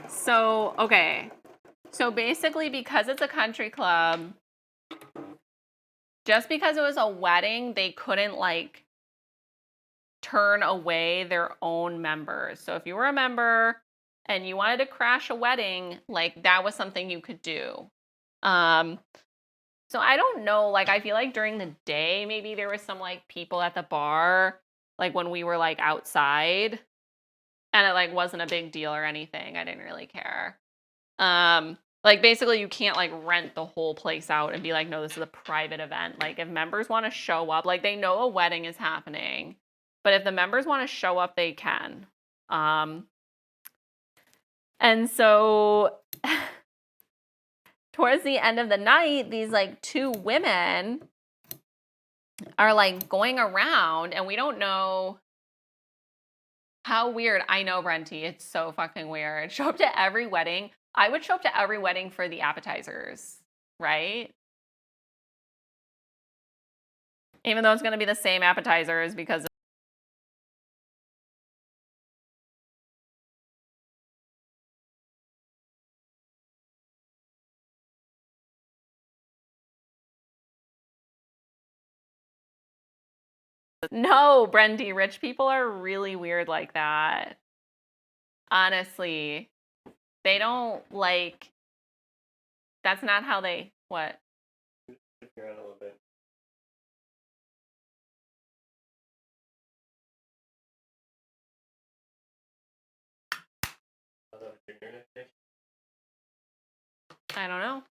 So, okay. So basically, because it's a country club, just because it was a wedding, they couldn't like turn away their own members. So if you were a member and you wanted to crash a wedding, like, that was something you could do. So I don't know, like, I feel like during the day, maybe there was some like people at the bar, like when we were like outside, and it like wasn't a big deal or anything. I didn't really care. Like, basically you can't like rent the whole place out and be like, no, this is a private event. Like, if members want to show up, like, they know a wedding is happening, but if the members want to show up, they can. And so towards the end of the night, these like two women are like going around, and we don't know how weird. I know, Brenty, it's so fucking weird. Show up to every wedding. I would show up to every wedding for the appetizers, right? Even though it's going to be the same appetizers because no, Brendy, rich people are really weird like that. Honestly, they don't like, that's not how they, what? Stick around a little bit. I don't know.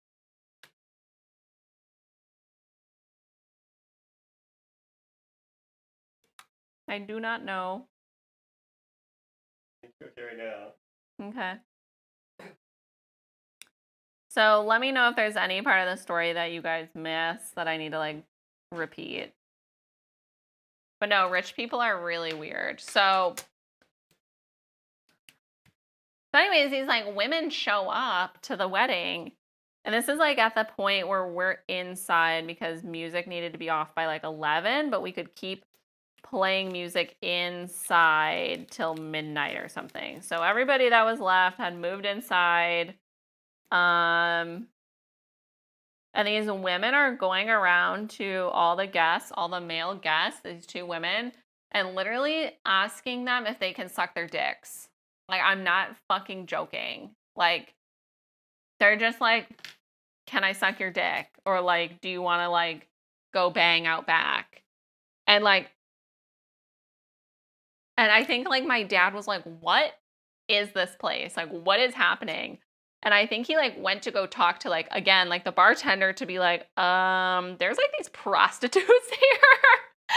I do not know. Okay, right now. Okay. So let me know if there's any part of the story that you guys missed that I need to like repeat. But no, rich people are really weird. So anyways, these like women show up to the wedding. And this is like at the point where we're inside because music needed to be off by like 11, but we could keep playing music inside till midnight or something. So everybody that was left had moved inside. And these women are going around to all the guests, all the male guests, these two women, and literally asking them if they can suck their dicks. Like, I'm not fucking joking. Like, they're just like, can I suck your dick? Or like, do you want to like go bang out back? And like, and I think like my dad was like, what is this place? Like, what is happening? And I think he like went to go talk to like, again, like the bartender to be like, there's like these prostitutes here.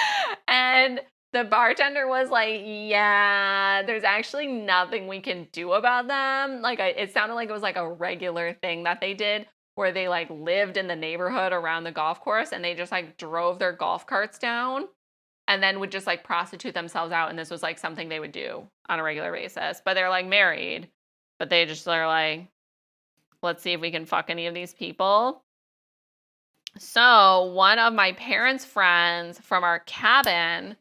And the bartender was like, yeah, there's actually nothing we can do about them. Like, it sounded like it was like a regular thing that they did where they like lived in the neighborhood around the golf course and they just like drove their golf carts down and then would just like prostitute themselves out. And this was like something they would do on a regular basis. But they're like married, but they just are like, let's see if we can fuck any of these people. So one of my parents' friends from our cabin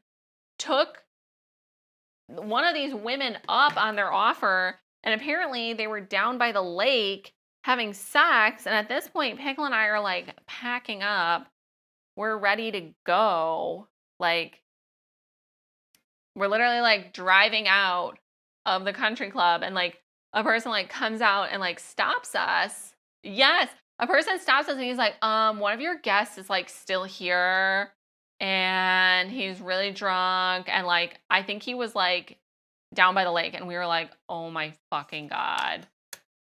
took one of these women up on their offer, and apparently they were down by the lake having sex. And at this point, Pickle and I are like packing up. We're ready to go. Like, we're literally like driving out of the country club, and like a person like comes out and like stops us. Yes, a person stops us and he's like, one of your guests is like still here and he's really drunk. And like, I think he was like down by the lake, and we were like, oh my fucking God.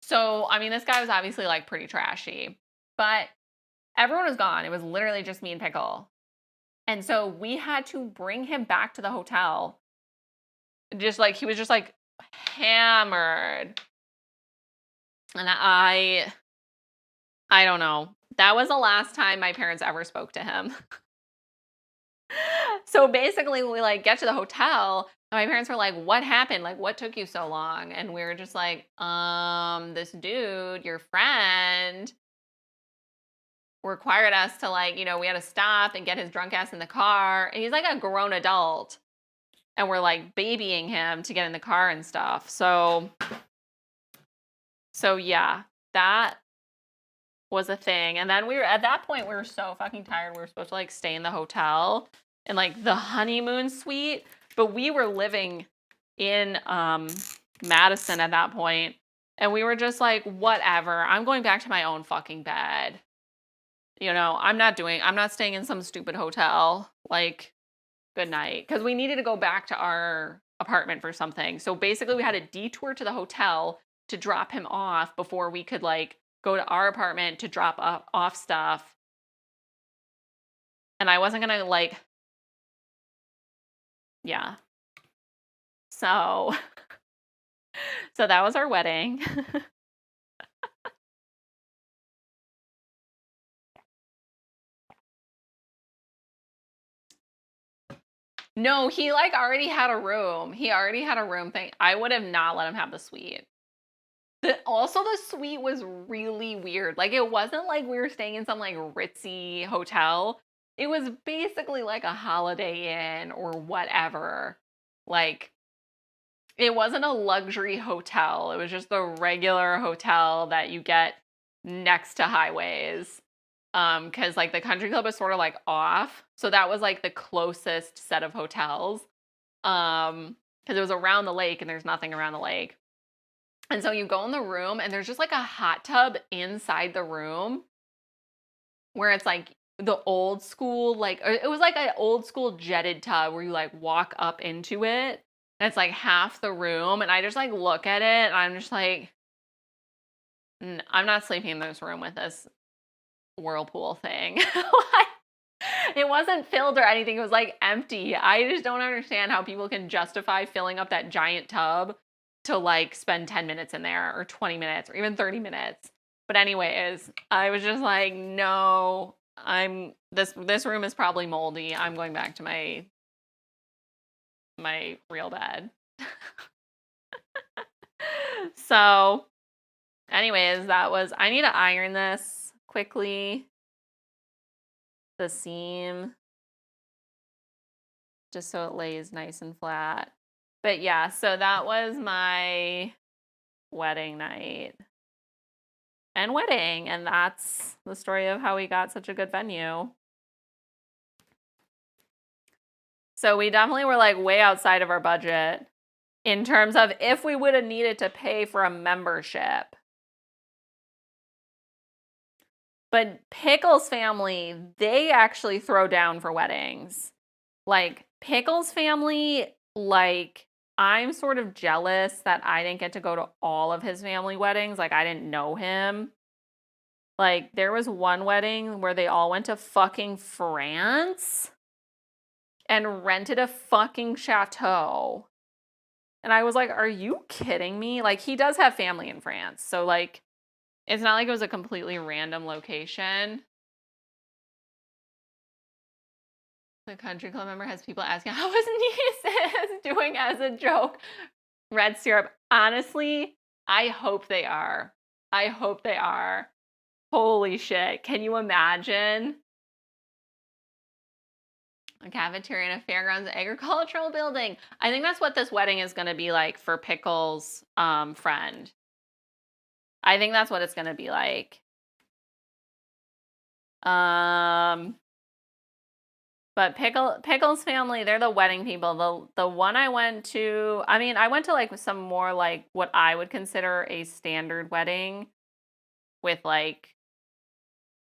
So, I mean, this guy was obviously like pretty trashy, but everyone was gone. It was literally just me and Pickle. And so we had to bring him back to the hotel. Just like, he was just like hammered. And I don't know. That was the last time my parents ever spoke to him. So basically we like get to the hotel and my parents were like, what happened? Like, what took you so long? And we were just like, this dude, your friend, required us to like, you know, we had to stop and get his drunk ass in the car. And he's like a grown adult. And we're like babying him to get in the car and stuff. So yeah, that was a thing. And then we were, at that point, we were so fucking tired. We were supposed to like stay in the hotel in like the honeymoon suite. But we were living in Madison at that point. And we were just like, whatever. I'm going back to my own fucking bed. You know, I'm not staying in some stupid hotel. Like, good night. Because we needed to go back to our apartment for something. So basically we had a detour to the hotel to drop him off before we could like go to our apartment to drop off stuff. And I wasn't going to like, yeah. So that was our wedding. No, he like already had a room. He already had a room thing. I would have not let him have the suite. Also, the suite was really weird. Like, it wasn't like we were staying in some like ritzy hotel. It was basically like a Holiday Inn or whatever. Like, it wasn't a luxury hotel. It was just the regular hotel that you get next to highways. Because like the country club is sort of like off. So that was like the closest set of hotels. Because it was around the lake and there's nothing around the lake. And so you go in the room and there's just like a hot tub inside the room where it's like the old school, like, it was like an old school jetted tub where you like walk up into it and it's like half the room. And I just like look at it and I'm just like, I'm not sleeping in this room with this whirlpool thing. It wasn't filled or anything. It was like empty. I just don't understand how people can justify filling up that giant tub to like spend 10 minutes in there or 20 minutes or even 30 minutes. But anyways, I was just like, no, this room is probably moldy. I'm going back to my real bed. So anyways, I need to iron this quickly. The seam, just so it lays nice and flat. But yeah, so that was my wedding night and wedding. And that's the story of how we got such a good venue. So we definitely were like way outside of our budget in terms of if we would have needed to pay for a membership. But Pickle's family, they actually throw down for weddings. Like, Pickle's family, like, I'm sort of jealous that I didn't get to go to all of his family weddings. Like, I didn't know him. Like, there was one wedding where they all went to fucking France and rented a fucking chateau. And I was like, are you kidding me? Like, he does have family in France. So, like, it's not like it was a completely random location. The country club member has people asking, how his niece is doing as a joke. Red syrup. Honestly, I hope they are. I hope they are. Holy shit. Can you imagine? A cafeteria in a fairgrounds agricultural building. I think that's what this wedding is going to be like for Pickle's friend. I think that's what it's going to be like. But Pickle's family, they're the wedding people. The one I went to, I mean, I went to like some more like what I would consider a standard wedding with like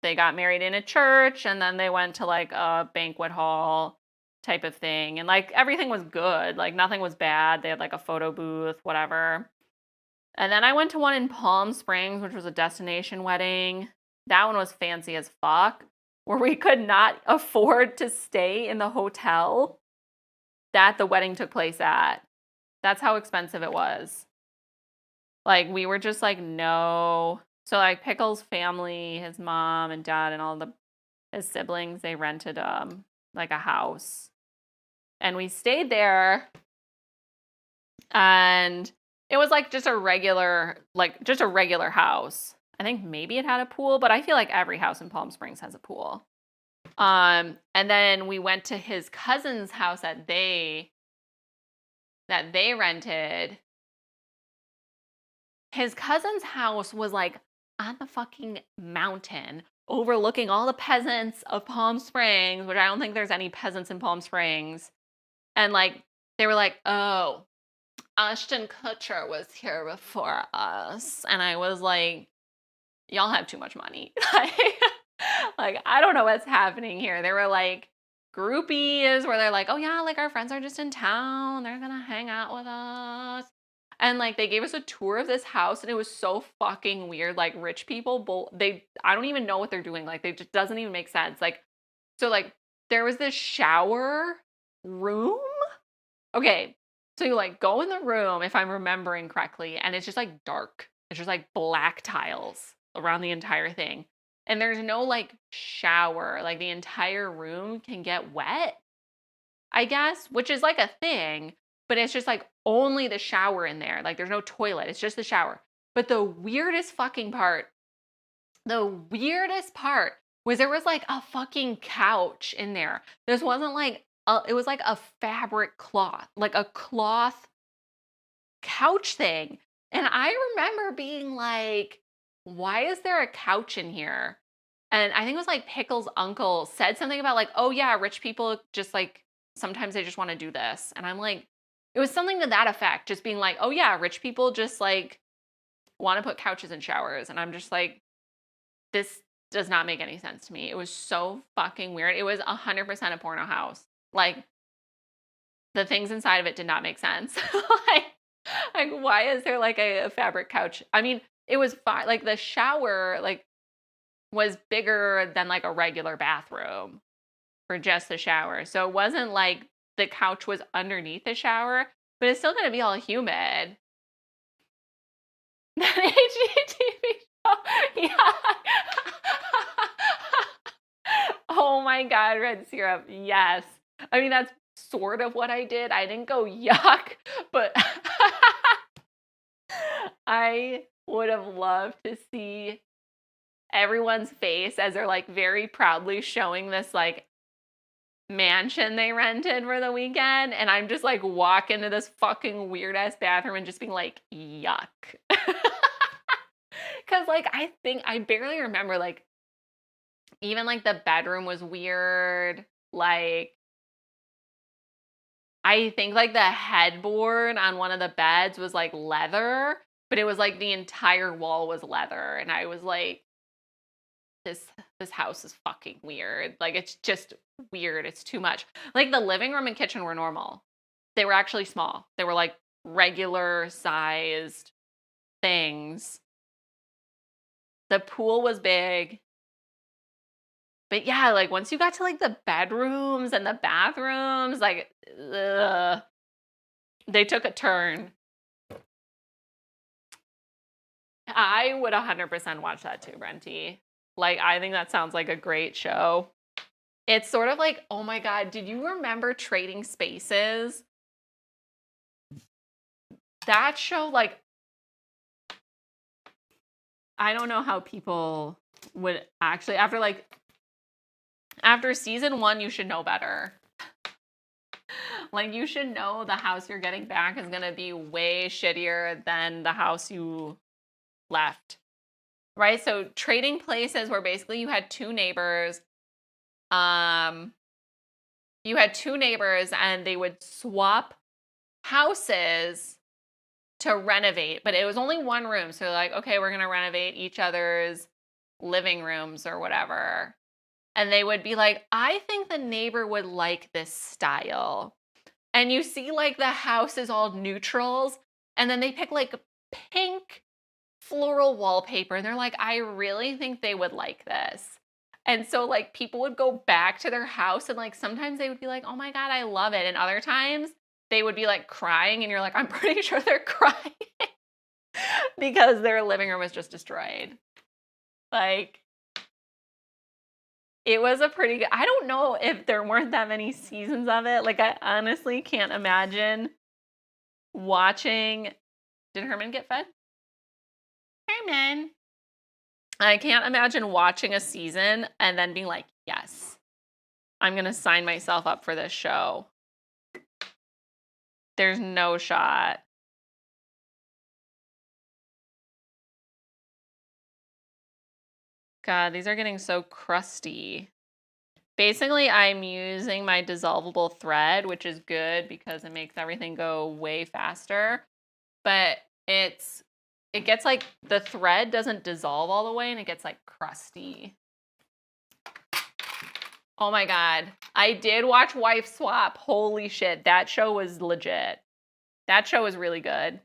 they got married in a church and then they went to like a banquet hall type of thing. And like everything was good. Like nothing was bad. They had like a photo booth, whatever. And then I went to one in Palm Springs, which was a destination wedding. That one was fancy as fuck, where we could not afford to stay in the hotel that the wedding took place at. That's how expensive it was. Like, we were just like, no. So, like, Pickle's family, his mom and dad and all his siblings, they rented like a house. And we stayed there. And it was like just a regular house. I think maybe it had a pool, but I feel like every house in Palm Springs has a pool. And then we went to his cousin's house that they rented. His cousin's house was like on the fucking mountain overlooking all the peasants of Palm Springs, which I don't think there's any peasants in Palm Springs. And like they were like, "Oh, Ashton Kutcher was here before us." And I was like, y'all have too much money. Like, I don't know what's happening here. There were like groupies where they're like, oh yeah, like our friends are just in town. They're going to hang out with us. And like they gave us a tour of this house and it was so fucking weird. Like rich people, I don't even know what they're doing. Like it just doesn't even make sense. Like, so like there was this shower room. Okay. So you like go in the room, if I'm remembering correctly, and it's just like dark. It's just like black tiles around the entire thing. And there's no like shower. Like the entire room can get wet, I guess, which is like a thing, but it's just like only the shower in there. Like there's no toilet. It's just the shower. But the weirdest part was there was like a fucking couch in there. This wasn't like, it was like a fabric cloth, like a cloth couch thing. And I remember being like, why is there a couch in here? And I think it was like Pickle's uncle said something about like, oh yeah, rich people just like, sometimes they just want to do this. And I'm like, it was something to that effect, just being like, oh yeah, rich people just like want to put couches in showers. And I'm just like, this does not make any sense to me. It was so fucking weird. It was 100% a porno house. Like the things inside of it did not make sense. like why is there like a fabric couch? I mean, it was fine. Like the shower like was bigger than like a regular bathroom for just the shower. So it wasn't like the couch was underneath the shower, but it's still going to be all humid. That HGTV show. Yeah. Oh my God, red syrup. Yes. I mean, that's sort of what I did. I didn't go yuck, but I would have loved to see everyone's face as they're like very proudly showing this like mansion they rented for the weekend. And I'm just like walk into this fucking weird ass bathroom and just being like, yuck. Cause like I think I barely remember like even like the bedroom was weird. Like I think like the headboard on one of the beds was like leather, but it was like the entire wall was leather. And I was like, this house is fucking weird. Like, it's just weird. It's too much. Like, the living room and kitchen were normal. They were actually small. They were like regular sized things. The pool was big. But yeah, like once you got to like the bedrooms and the bathrooms, like ugh, they took a turn. I would 100% watch that too, Brenty. Like, I think that sounds like a great show. It's sort of like, oh my God, did you remember Trading Spaces? That show, like, I don't know how people would actually, after season 1, you should know better. Like, you should know the house you're getting back is going to be way shittier than the house you left. Right? So Trading Places where basically you had two neighbors. You had two neighbors and they would swap houses to renovate, but it was only one room. So like, okay, we're going to renovate each other's living rooms or whatever. And they would be like, I think the neighbor would like this style. And you see like the house is all neutrals. And then they pick like pink floral wallpaper. And they're like, I really think they would like this. And so like people would go back to their house and like sometimes they would be like, oh my God, I love it. And other times they would be like crying and you're like, I'm pretty sure they're crying because their living room was just destroyed. Like, it was a pretty good, I don't know if there weren't that many seasons of it. Like, I honestly can't imagine watching. Did Herman get fed? Herman. I can't imagine watching a season and then being like, yes, I'm going to sign myself up for this show. There's no shot. God, these are getting so crusty. Basically, I'm using my dissolvable thread, which is good because it makes everything go way faster. But it gets like, the thread doesn't dissolve all the way and it gets like crusty. Oh my God. I did watch Wife Swap. Holy shit. That show was legit. That show was really good.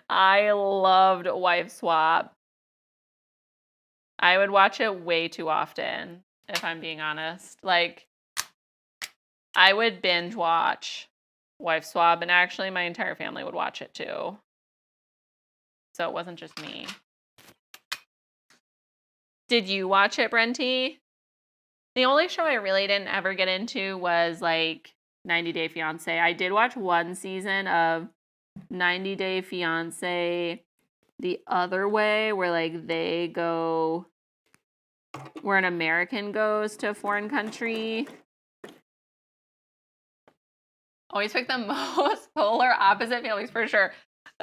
I loved Wife Swap. I would watch it way too often, if I'm being honest. Like, I would binge watch Wife Swap, and actually my entire family would watch it too. So it wasn't just me. Did you watch it, Brenty? The only show I really didn't ever get into was like 90 Day Fiancé. I did watch one season of 90 Day Fiancé the other way, where like they go, where an American goes to a foreign country. Always pick the most polar opposite families for sure.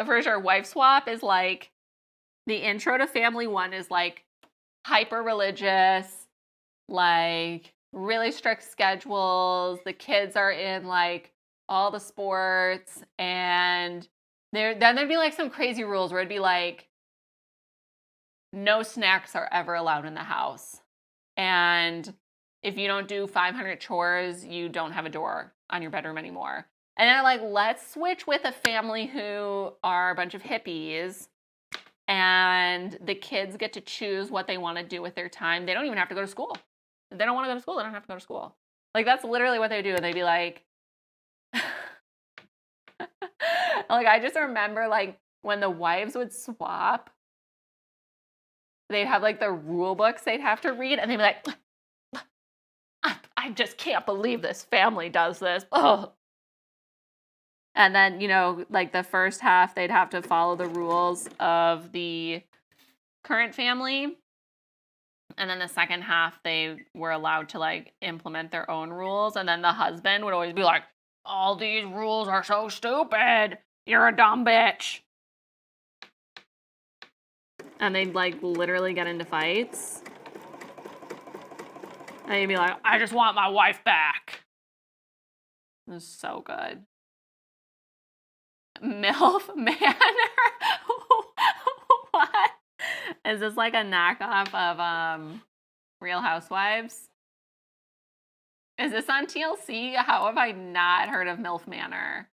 For sure. Wife Swap is like, the intro to family one is like hyper religious, like really strict schedules. The kids are in like all the sports, and then there'd be like some crazy rules where it'd be like, no snacks are ever allowed in the house. And if you don't do 500 chores, you don't have a door on your bedroom anymore. And they're like, let's switch with a family who are a bunch of hippies. And the kids get to choose what they want to do with their time. They don't even have to go to school. If they don't want to go to school, they don't have to go to school. Like, that's literally what they do. And they'd be like, like, I just remember like when the wives would swap, they'd have like the rule books they'd have to read. And they'd be like, I just can't believe this family does this. Oh. And then, you know, like the first half, they'd have to follow the rules of the current family. And then the second half, they were allowed to like implement their own rules. And then the husband would always be like, all these rules are so stupid. You're a dumb bitch. And they'd like literally get into fights. And you'd be like, I just want my wife back. It was so good. MILF Manor? What? Is this like a knockoff of Real Housewives? Is this on TLC? How have I not heard of MILF Manor?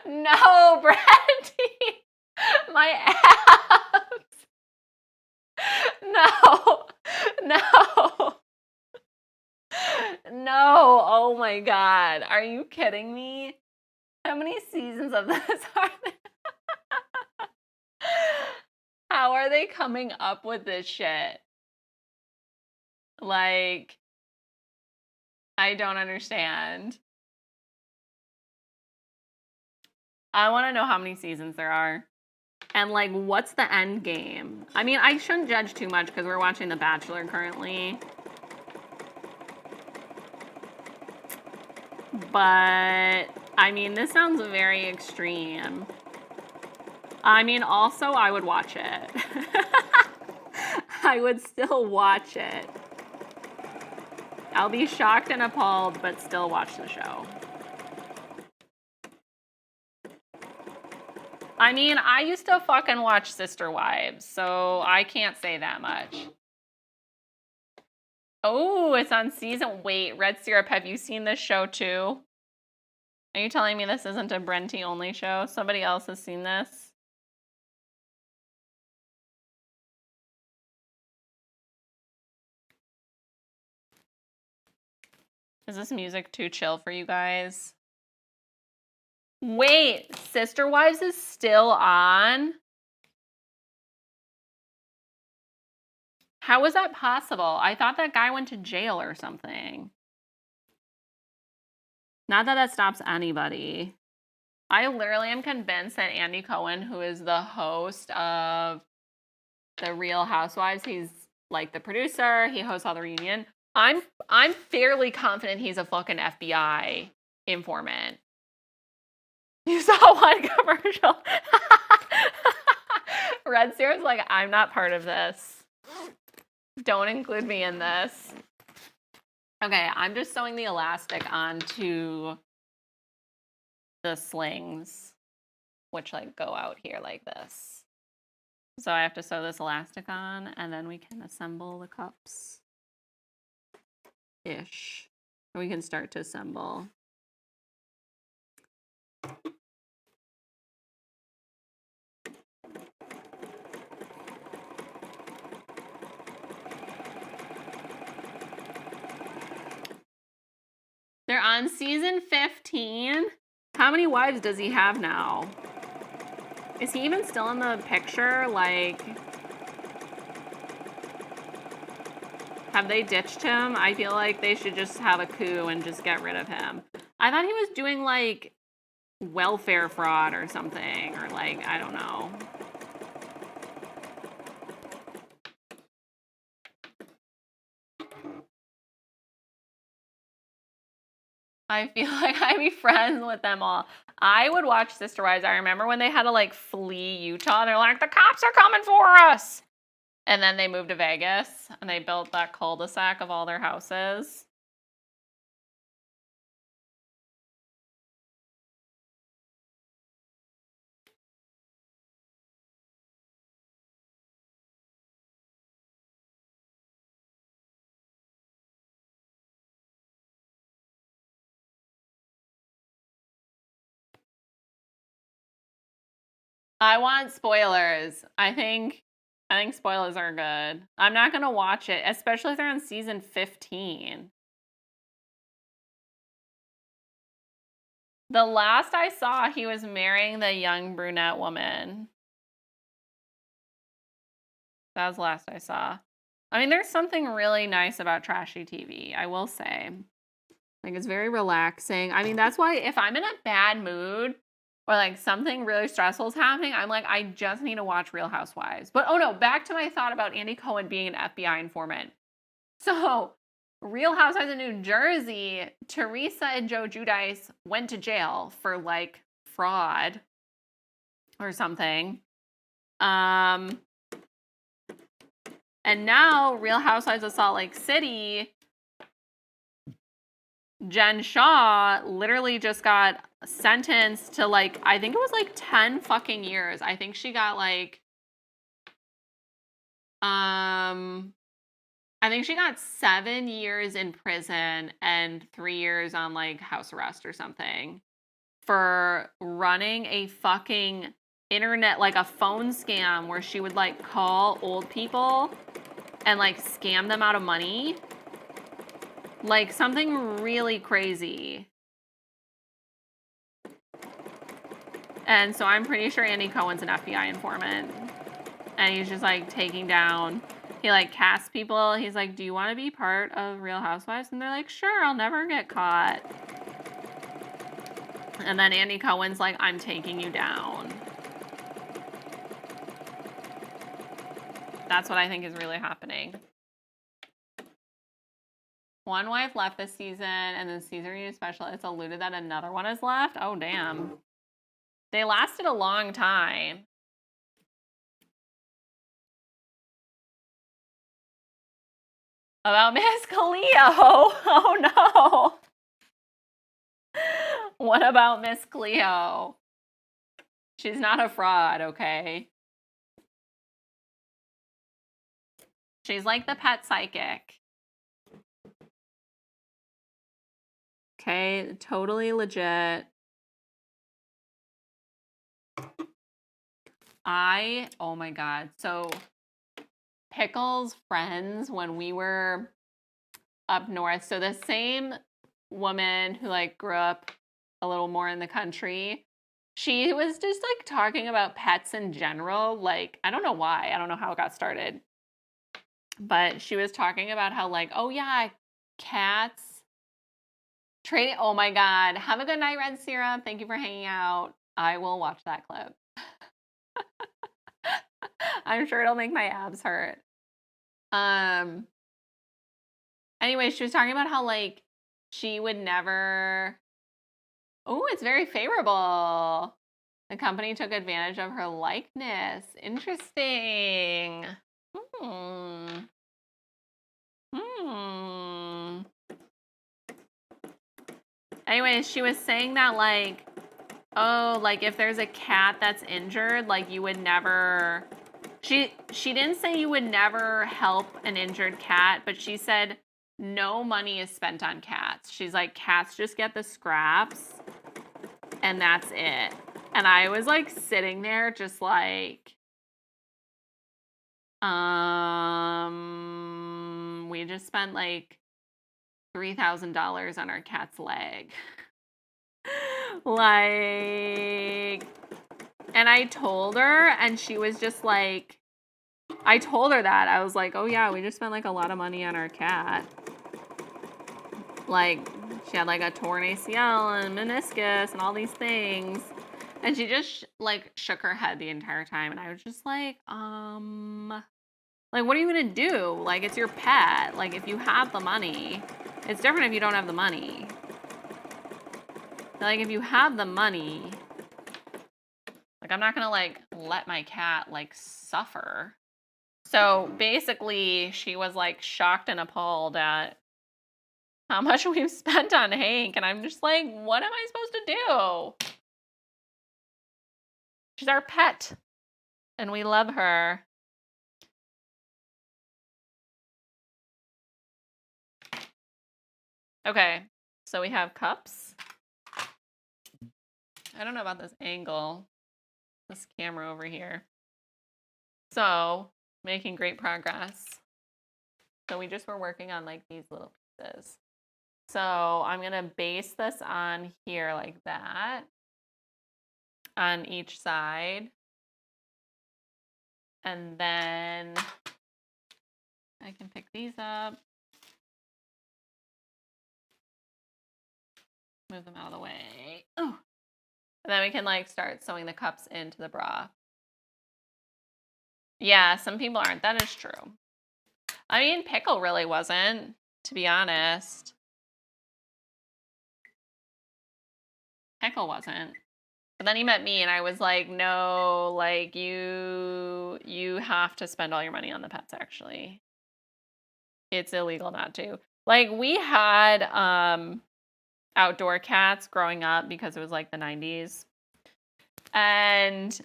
No, Brandy. My abs. No. No. No. Oh my God. Are you kidding me? How many seasons of this are there? How are they coming up with this shit? Like, I don't understand. I want to know how many seasons there are. And, like, what's the end game? I mean, I shouldn't judge too much because we're watching The Bachelor currently. But, I mean, this sounds very extreme. I mean, also, I would watch it. I would still watch it. I'll be shocked and appalled, but still watch the show. I mean, I used to fucking watch Sister Wives, so I can't say that much. Oh, it's on season... Wait, Red Syrup, have you seen this show too? Are you telling me this isn't a Brenty only show? Somebody else has seen this? Is this music too chill for you guys? Wait, Sister Wives is still on? How is that possible? I thought that guy went to jail or something. Not that that stops anybody. I literally am convinced that Andy Cohen, who is the host of The Real Housewives, he's like the producer, he hosts all the reunion. I'm fairly confident he's a fucking FBI informant. You saw one commercial. Red Syrup's like, I'm not part of this. Don't include me in this. Okay, I'm just sewing the elastic onto the slings, which like go out here like this. So I have to sew this elastic on, and then we can assemble the cups. Ish. We can start to assemble. They're on season 15. How many wives does he have now? Is he even still in the picture? Like, have they ditched him? I feel like they should just have a coup and just get rid of him. I thought he was doing, like, welfare fraud or something. Or, like, I don't know. I feel like I'd be friends with them all. I would watch Sister Wives. I remember when they had to, like, flee Utah. And they're like, the cops are coming for us. And then they moved to Vegas. And they built that cul-de-sac of all their houses. I want spoilers. I think spoilers are good. I'm not going to watch it, especially if they're on season 15. The last I saw, he was marrying the young brunette woman. That was the last I saw. I mean, there's something really nice about trashy TV, I will say. Like, it's very relaxing. I mean, that's why if I'm in a bad mood or like something really stressful is happening, I'm like, I just need to watch Real Housewives. But oh no, back to my thought about Andy Cohen being an FBI informant. So, Real Housewives of New Jersey, Teresa and Joe Giudice went to jail for like fraud or something. And now Real Housewives of Salt Lake City, Jen Shaw literally just got sentenced to like, I think it was like 10 fucking years. I think she got like, I think she got 7 years in prison and 3 years on like house arrest or something for running a fucking internet, like a phone scam where she would like call old people and like scam them out of money. Like something really crazy. And so I'm pretty sure Andy Cohen's an FBI informant. And he's just like taking down, he like casts people. He's like, do you want to be part of Real Housewives? And they're like, sure, I'll never get caught. And then Andy Cohen's like, I'm taking you down. That's what I think is really happening. One wife left this season, and then season reunion special, it's alluded that another one is left. Oh, damn. They lasted a long time. About Miss Cleo. Oh, no. What about Miss Cleo? She's not a fraud, okay? She's like the pet psychic. Okay, totally legit. Oh my God. So Pickle's friends when we were up north. So the same woman who like grew up a little more in the country, she was just like talking about pets in general. Like, I don't know why. I don't know how it got started. But she was talking about how like, oh yeah, cats trading. Oh my God. Have a good night, Red Serum. Thank you for hanging out. I will watch that clip. I'm sure it'll make my abs hurt. Anyway, she was talking about how like she would never. Oh, it's very favorable. The company took advantage of her likeness. Interesting. Anyway, she was saying that like, oh, like if there's a cat that's injured, like you would never. She didn't say you would never help an injured cat, but she said no money is spent on cats. She's like, cats just get the scraps and that's it. And I was like sitting there just like, we just spent like $3,000 on our cat's leg. Like, and I told her and she was just like, I told her that. I was like, oh yeah, we just spent like a lot of money on our cat. Like, she had like a torn ACL and meniscus and all these things. And she just like shook her head the entire time. And I was just like, like, what are you gonna do? Like, it's your pet. Like, if you have the money, it's different if you don't have the money. Like, if you have the money, like, I'm not gonna like let my cat like suffer. So basically, she was like shocked and appalled at how much we've spent on Hank. And I'm just like, what am I supposed to do? She's our pet and we love her. Okay, so we have cups. I don't know about this angle, this camera over here. So, making great progress. So we just were working on like these little pieces. So I'm gonna base this on here like that, on each side. And then I can pick these up. Move them out of the way. Oh. And then we can like start sewing the cups into the bra. Yeah, some people aren't. That is true. I mean, Pickle really wasn't, to be honest. Pickle wasn't. But then he met me and I was like, no, like you have to spend all your money on the pets actually. It's illegal not to. Like we had outdoor cats growing up because it was like the 90s. And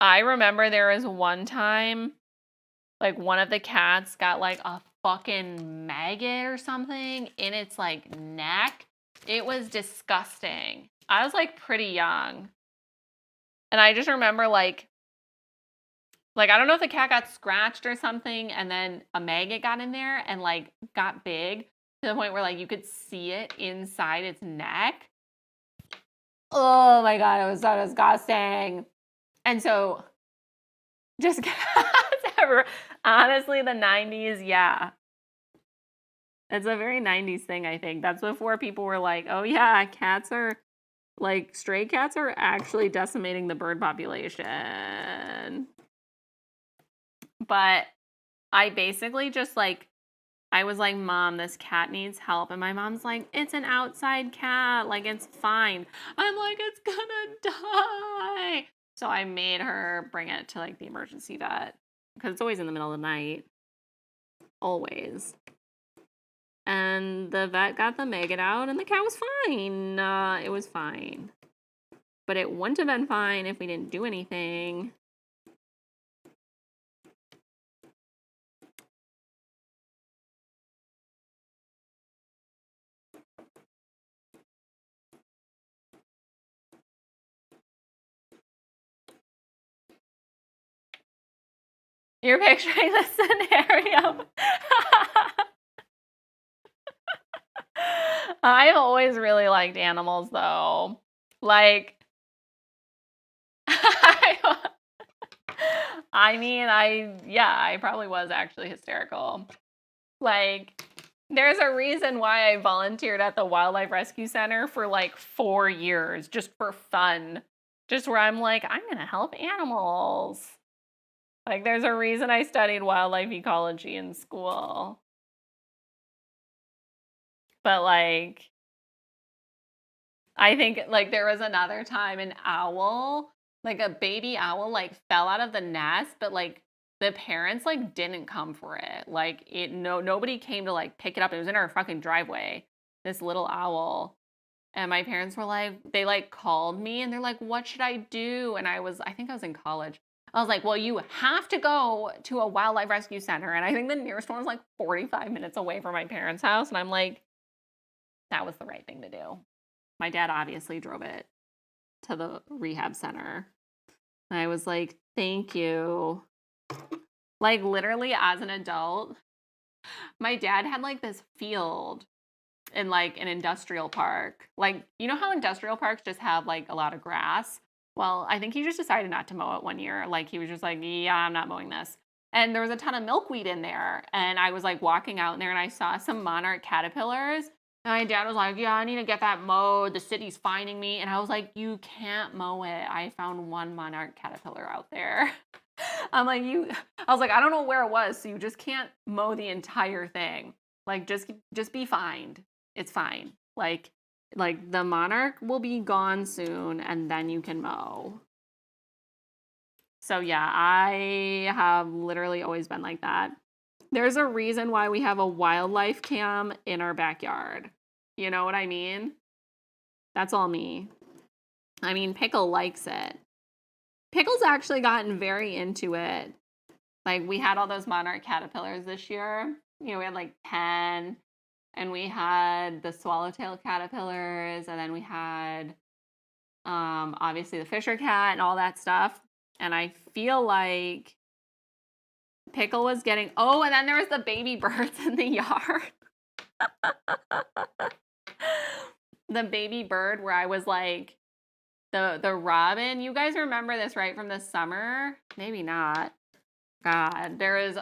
I remember there was one time, like one of the cats got like a fucking maggot or something in its like neck. It was disgusting. I was like pretty young. And I just remember like I don't know if the cat got scratched or something and then a maggot got in there and like got big to the point where like you could see it inside its neck. Oh my God, it was so disgusting. And so just cats ever. Honestly, the 90s, yeah. It's a very 90s thing, I think. That's before people were like, oh yeah, cats are like stray cats are actually decimating the bird population. But I basically just like, I was like, Mom, this cat needs help. And my mom's like, it's an outside cat. Like, it's fine. I'm like, it's gonna die. So I made her bring it to like the emergency vet because it's always in the middle of the night. Always. And the vet got the maggot out and the cat was fine. It was fine. But it wouldn't have been fine if we didn't do anything. You're picturing the scenario. I've always really liked animals, though. Like, I probably was actually hysterical. Like, there's a reason why I volunteered at the Wildlife Rescue Center for like 4 years, just for fun. Just where I'm like, I'm going to help animals. Like, there's a reason I studied wildlife ecology in school. But, like, I think, like, there was another time an owl, like, a baby owl, like, fell out of the nest, but, like, the parents, like, didn't come for it. Like, nobody came to, like, pick it up. It was in our fucking driveway, this little owl. And my parents were like, they, like, called me, and they're like, what should I do? And I think I was in college. I was like, well, you have to go to a wildlife rescue center. And I think the nearest one was, like, 45 minutes away from my parents' house. And I'm like, that was the right thing to do. My dad obviously drove it to the rehab center. And I was like, thank you. Like, literally, as an adult, my dad had, like, this field in, like, an industrial park. Like, you know how industrial parks just have, like, a lot of grass? Well, I think he just decided not to mow it one year. Like, he was just like, yeah, I'm not mowing this. And there was a ton of milkweed in there. And I was, like, walking out in there, and I saw some monarch caterpillars. And my dad was like, yeah, I need to get that mowed. The city's finding me. And I was like, you can't mow it. I found one monarch caterpillar out there. I was like, I don't know where it was. So you just can't mow the entire thing. Like, just be fined. It's fine. Like the monarch will be gone soon and then you can mow. So yeah, I have literally always been like that. There's a reason why we have a wildlife cam in our backyard. You know what I mean? That's all me. I mean, Pickle likes it. Pickle's actually gotten very into it. Like, we had all those monarch caterpillars this year. You know, we had like 10. And we had the swallowtail caterpillars, and then we had obviously the fisher cat and all that stuff. And I feel like Pickle was getting, oh, and then there was the baby birds in the yard. The baby bird where I was like, the robin, you guys remember this, right, from the summer? Maybe not. God, there is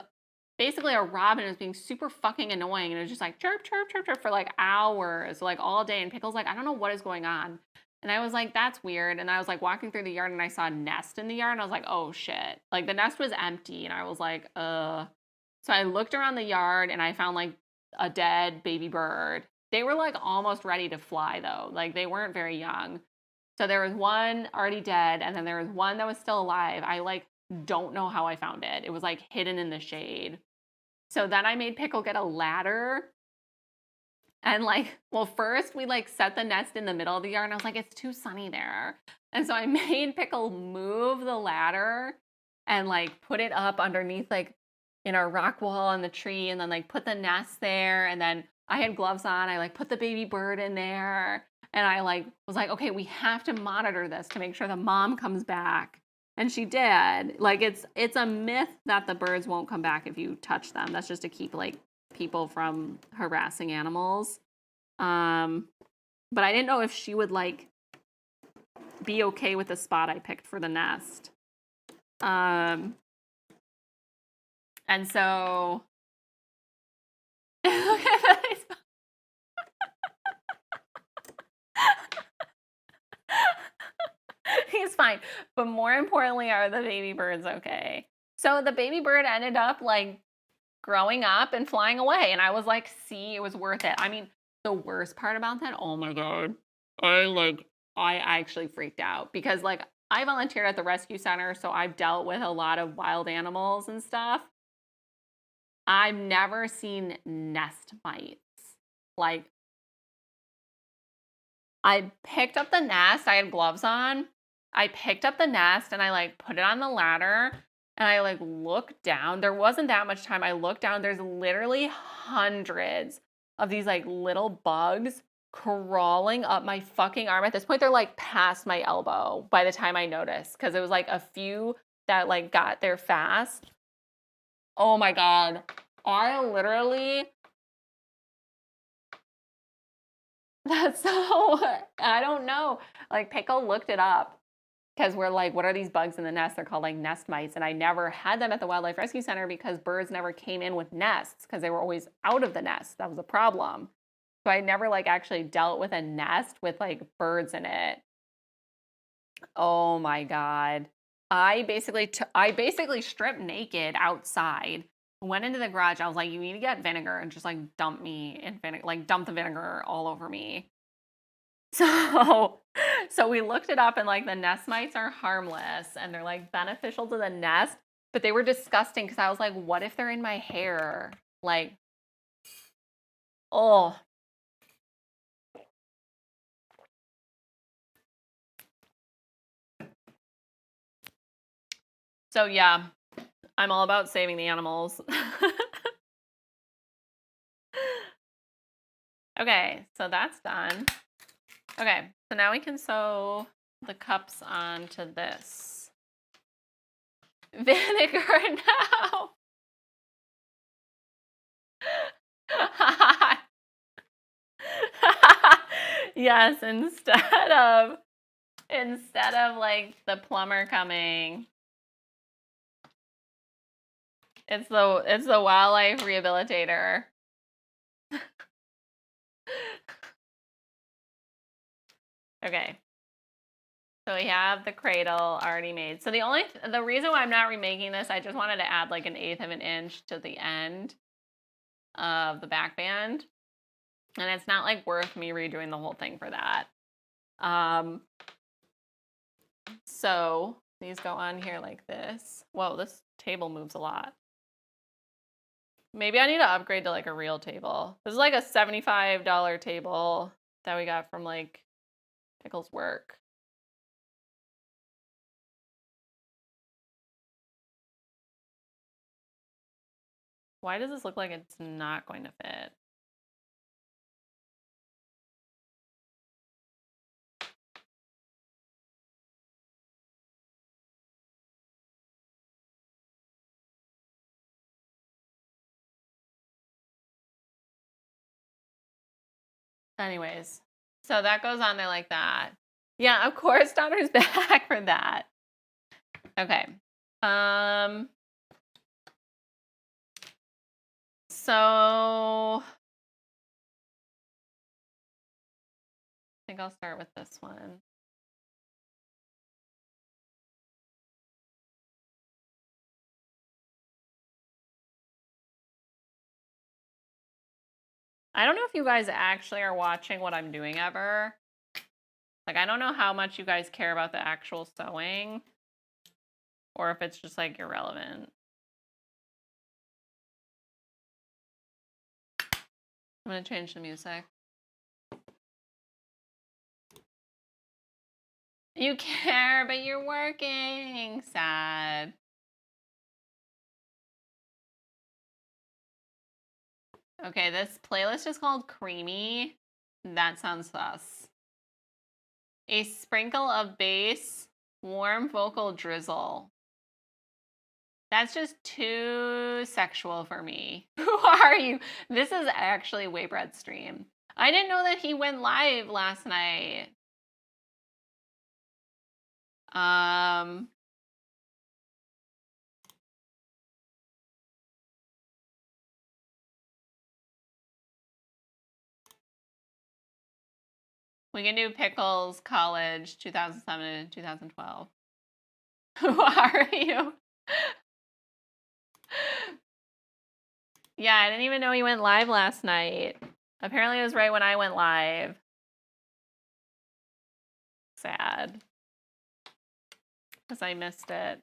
basically a robin was being super fucking annoying, and it was just like chirp, chirp, chirp, chirp for like hours, like all day. And Pickle's like, I don't know what is going on. And I was like, that's weird. And I was like walking through the yard, and I saw a nest in the yard, and I was like, oh shit. Like, the nest was empty, and I was like, So I looked around the yard, and I found like a dead baby bird. They were like almost ready to fly though. Like, they weren't very young. So there was one already dead, and then there was one that was still alive. I like don't know how I found it. It was like hidden in the shade. So then I made Pickle get a ladder, And like, well, first we like set the nest in the middle of the yard and I was like, it's too sunny there. And so I made Pickle move the ladder and like put it up underneath like in our rock wall on the tree and then like put the nest there. And then I had gloves on. I like put the baby bird in there and I like was like, okay, we have to monitor this to make sure the mom comes back. And she did. Like it's a myth that the birds won't come back if you touch them. That's just to keep like people from harassing animals. But I didn't know if she would like be okay with the spot I picked for the nest. And so he's fine. But more importantly, are the baby birds okay? So the baby bird ended up like growing up and flying away. And I was like, see, it was worth it. I mean, the worst part about that, oh my God. I actually freaked out because like I volunteered at the rescue center. So I've dealt with a lot of wild animals and stuff. I've never seen nest mites. Like I picked up the nest. I had gloves on. I picked up the nest and I like put it on the ladder and I like looked down. There wasn't that much time. I looked down. There's literally hundreds of these like little bugs crawling up my fucking arm. At this point, they're like past my elbow by the time I noticed because it was like a few that like got there fast. Oh my God. I literally that's so I don't know. Like Pickle looked it up because we're like, what are these bugs in the nest? They're called like nest mites. And I never had them at the Wildlife Rescue Center because birds never came in with nests because they were always out of the nest. That was a problem. So I never like actually dealt with a nest with like birds in it. Oh my God. I basically stripped naked outside, went into the garage. I was like, you need to get vinegar and just like dump me in vinegar, like dump the vinegar all over me. So, so we looked it up and like the nest mites are harmless and they're like beneficial to the nest, but they were disgusting because I was like, what if they're in my hair? Like, oh. So yeah, I'm all about saving the animals. Okay, so that's done. Okay, so now we can sew the cups onto this. Vinegar now. Yes, instead of like the plumber coming, it's the wildlife rehabilitator. Okay. So we have the cradle already made. So the reason why I'm not remaking this, I just wanted to add like 1/8 of an inch to the end of the back band. And it's not like worth me redoing the whole thing for that. So these go on here like this. Whoa, this table moves a lot. Maybe I need to upgrade to like a real table. This is like a $75 table that we got from like Pickle's work. Why does this look like it's not going to fit? Anyways, so that goes on there like that. Yeah, of course, daughter's back for that. Okay. So I think I'll start with this one. I don't know if you guys actually are watching what I'm doing ever. Like, I don't know how much you guys care about the actual sewing or if it's just like irrelevant. I'm gonna change the music. You care, but you're working. Sad. Okay, this playlist is called Creamy. That sounds sus. A sprinkle of bass, warm vocal drizzle. That's just too sexual for me. Who are you? This is actually Waybread's stream. I didn't know that he went live last night. We can do Pickles College 2007 to 2012. Who are you? Yeah, I didn't even know he went live last night. Apparently it was right when I went live. Sad. Because I missed it.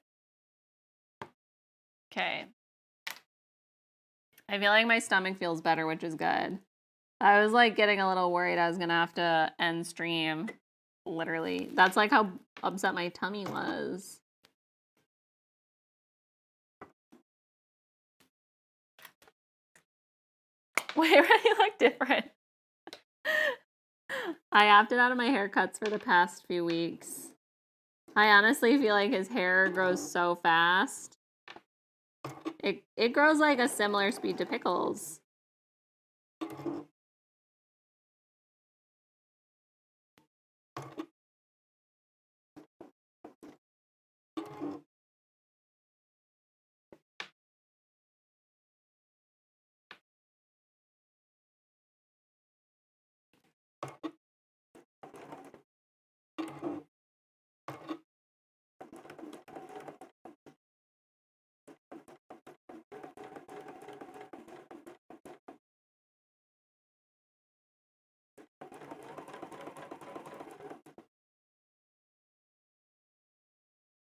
Okay. I feel like my stomach feels better, which is good. I was like getting a little worried I was going to have to end stream. Literally. That's like how upset my tummy was. Wait, you look different. I opted out of my haircuts for the past few weeks. I honestly feel like his hair grows so fast. It grows like a similar speed to Pickles.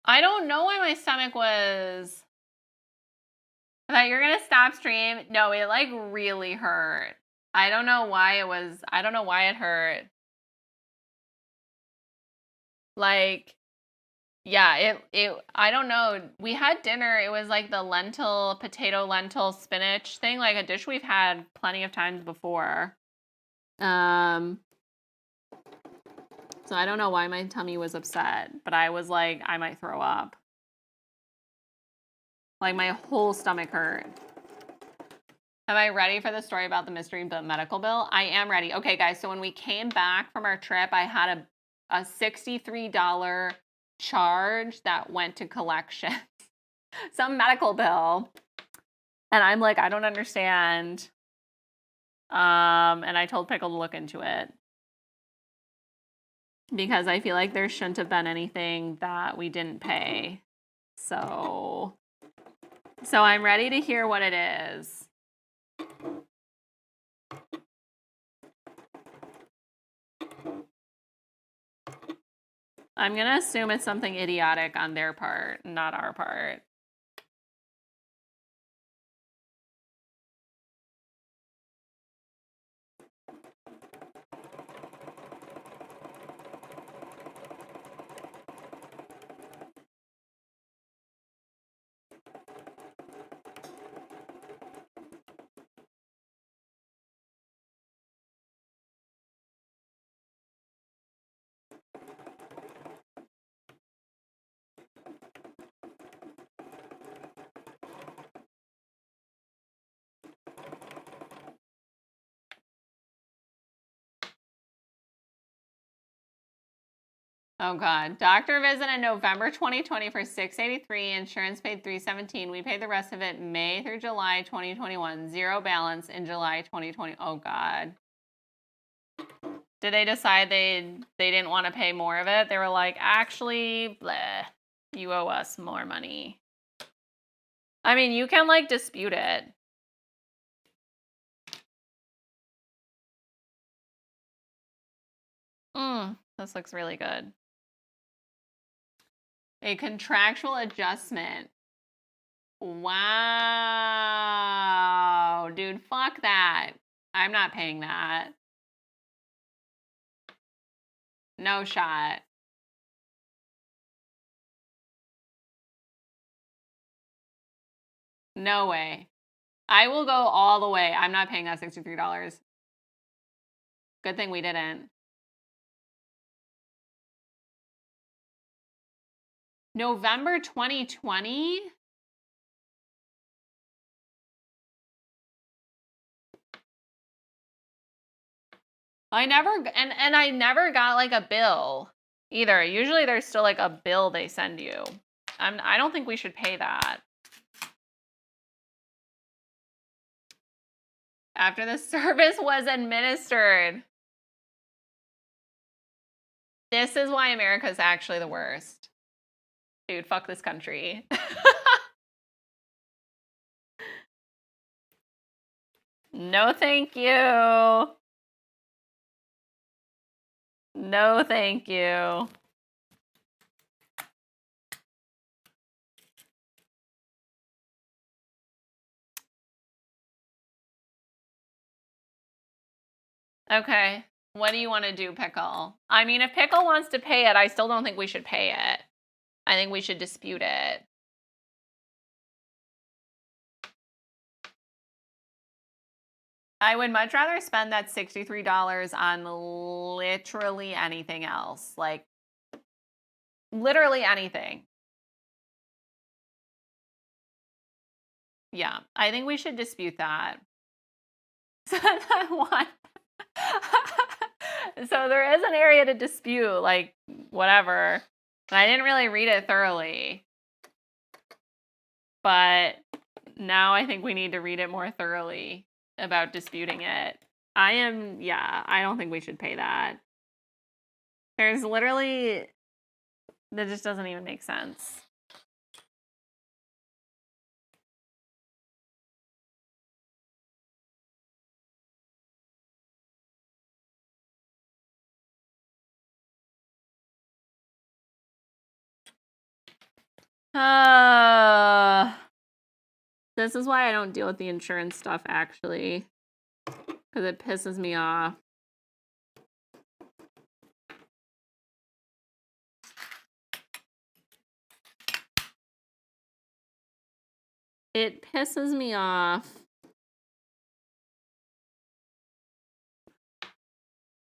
I don't know why my stomach was... I thought you were going to stop stream. No, it like really hurt. I don't know why it was... I don't know why it hurt. Like... Yeah, I don't know. We had dinner. It was like the potato, lentil, spinach thing. Like a dish we've had plenty of times before. So I don't know why my tummy was upset, but I was like, I might throw up. Like my whole stomach hurt. Am I ready for the story about the mystery medical bill? I am ready. Okay, guys, so when we came back from our trip, I had a $63 charge that went to collections. Some medical bill. And I'm like, I don't understand. And I told Pickle to look into it. Because I feel like there shouldn't have been anything that we didn't pay. So I'm ready to hear what it is. I'm going to assume it's something idiotic on their part, not our part. Oh God. Doctor visit in November 2020 for $683. Insurance paid $317. We paid the rest of it May through July 2021. Zero balance in July 2020. Oh God. Did they decide they didn't want to pay more of it? They were like, actually, bleh, you owe us more money. I mean, you can like dispute it. This looks really good. A contractual adjustment. Wow. Dude, fuck that. I'm not paying that. No shot. No way. I will go all the way. I'm not paying that $63. Good thing we didn't. November 2020? I never got like a bill either. Usually there's still like a bill they send you. I don't think we should pay that. After the service was administered. This is why America is actually the worst. Dude, fuck this country. No, thank you. No, thank you. Okay. What do you want to do, Pickle? I mean, if Pickle wants to pay it, I still don't think we should pay it. I think we should dispute it. I would much rather spend that $63 on literally anything else. Like, literally anything. Yeah, I think we should dispute that. So there is an area to dispute, like, whatever. And I didn't really read it thoroughly. But now I think we need to read it more thoroughly about disputing it. I don't think we should pay that. There's literally, that just doesn't even make sense. This is why I don't deal with the insurance stuff, actually. Because it pisses me off. It pisses me off.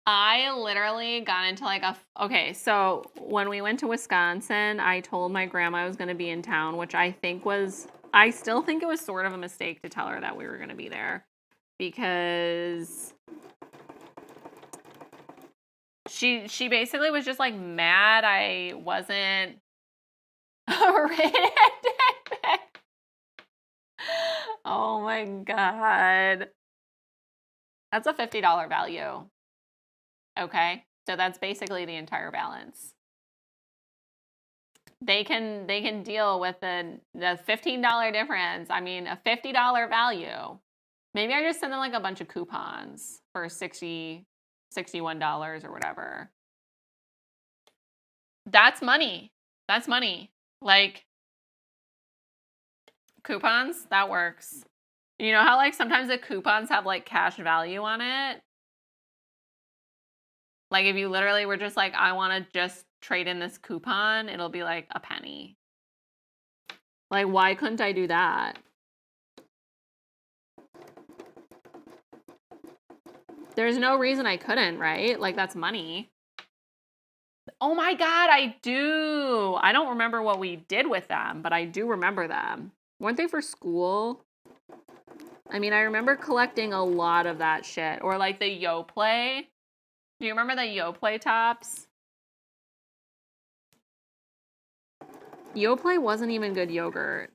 I literally got into like okay, so when we went to Wisconsin, I told my grandma I was going to be in town, which I still think it was sort of a mistake to tell her that we were going to be there. Because she basically was just like mad I wasn't Oh my God. That's a $50 value. Okay, so that's basically the entire balance. They can deal with the $15 difference. I mean, a $50 value. Maybe I just send them like a bunch of coupons for $61 or whatever. That's money. That's money. Like, coupons, that works. You know how like sometimes the coupons have like cash value on it? Like if you literally were just like, I want to just trade in this coupon, it'll be like a penny. Like, why couldn't I do that? There's no reason I couldn't, right? Like, that's money. Oh my God, I do. I don't remember what we did with them, but I do remember them. Weren't they for school? I mean, I remember collecting a lot of that shit. Or like the Yoplait. Do you remember the Yoplait tops? Yoplait wasn't even good yogurt.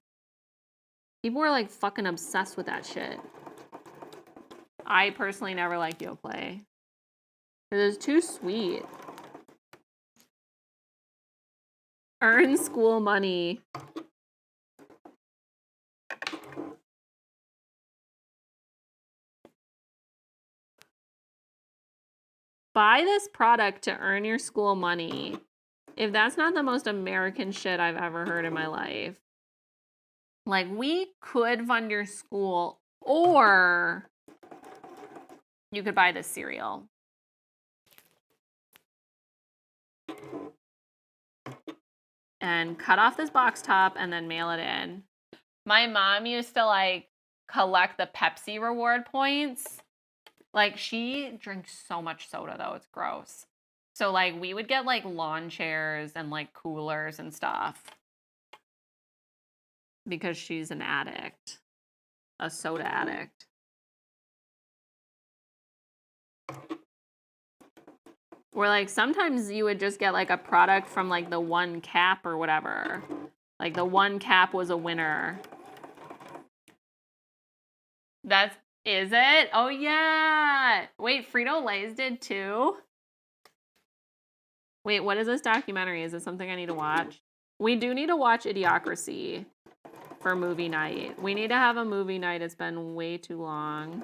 People were like fucking obsessed with that shit. I personally never liked Yoplait. It was too sweet. Earn school money. Buy this product to earn your school money. If that's not the most American shit I've ever heard in my life. Like, we could fund your school, or You could buy this cereal. And cut off this box top and then mail it in. My mom used to like collect the Pepsi reward points. Like she drinks so much soda though, it's gross. So like we would get like lawn chairs and like coolers and stuff. Because she's an addict. A soda addict. Or like sometimes you would just get like a product from like the one cap or whatever. Like the one cap was a winner. Is it? Oh yeah. Wait, Frito-Lay's did too? Wait, what is this documentary? Is it something I need to watch? We do need to watch Idiocracy for movie night. We need to have a movie night. It's been way too long.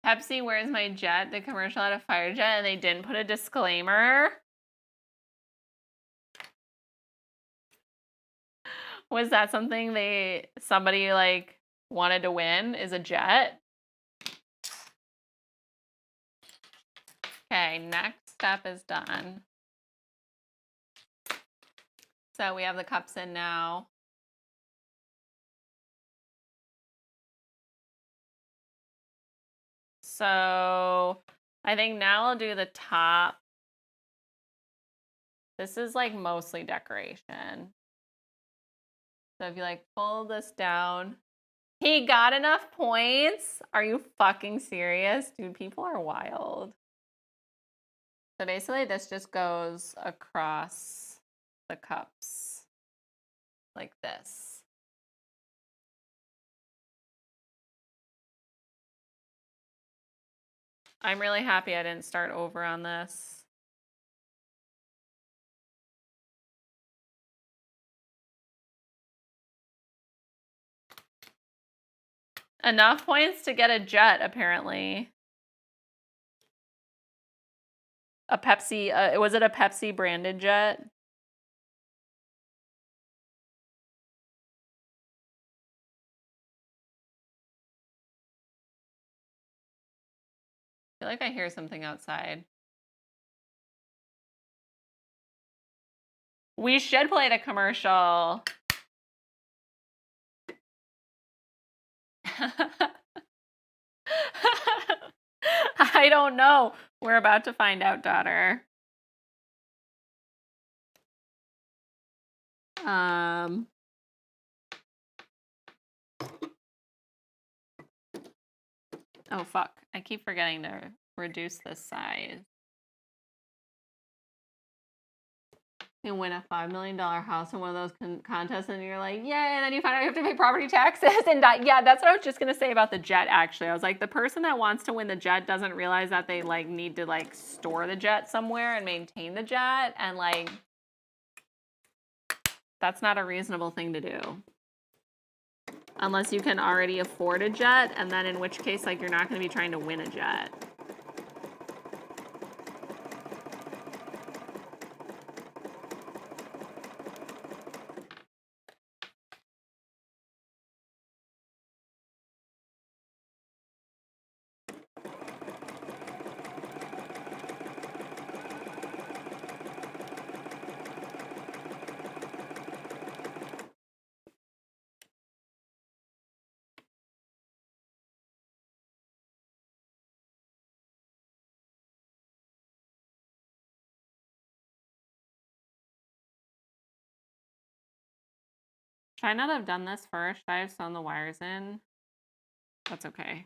Pepsi, where's my jet? The commercial had a fire jet and they didn't put a disclaimer. Was that something somebody like wanted to win, is a jet? Okay, next step is done. So we have the cups in now. So I think now I'll do the top. This is like mostly decoration. So if you like pull this down, he got enough points. Are you fucking serious? Dude, people are wild. So basically this just goes across the cups like this. I'm really happy I didn't start over on this. Enough points to get a jet, apparently. A Pepsi, was it a Pepsi branded jet? I feel like I hear something outside. We should play the commercial. I don't know. We're about to find out, daughter. Oh, fuck. I keep forgetting to reduce the size. You win a $5 million house in one of those contests and you're like, yay, and then you find out you have to pay property taxes and that. Yeah, that's what I was just going to say about the jet, actually. I was like, the person that wants to win the jet doesn't realize that they like need to like store the jet somewhere and maintain the jet. And like, that's not a reasonable thing to do. Unless you can already afford a jet, and then in which case, like, you're not going to be trying to win a jet. Should I not have done this first? Should I have sewn the wires in? That's okay.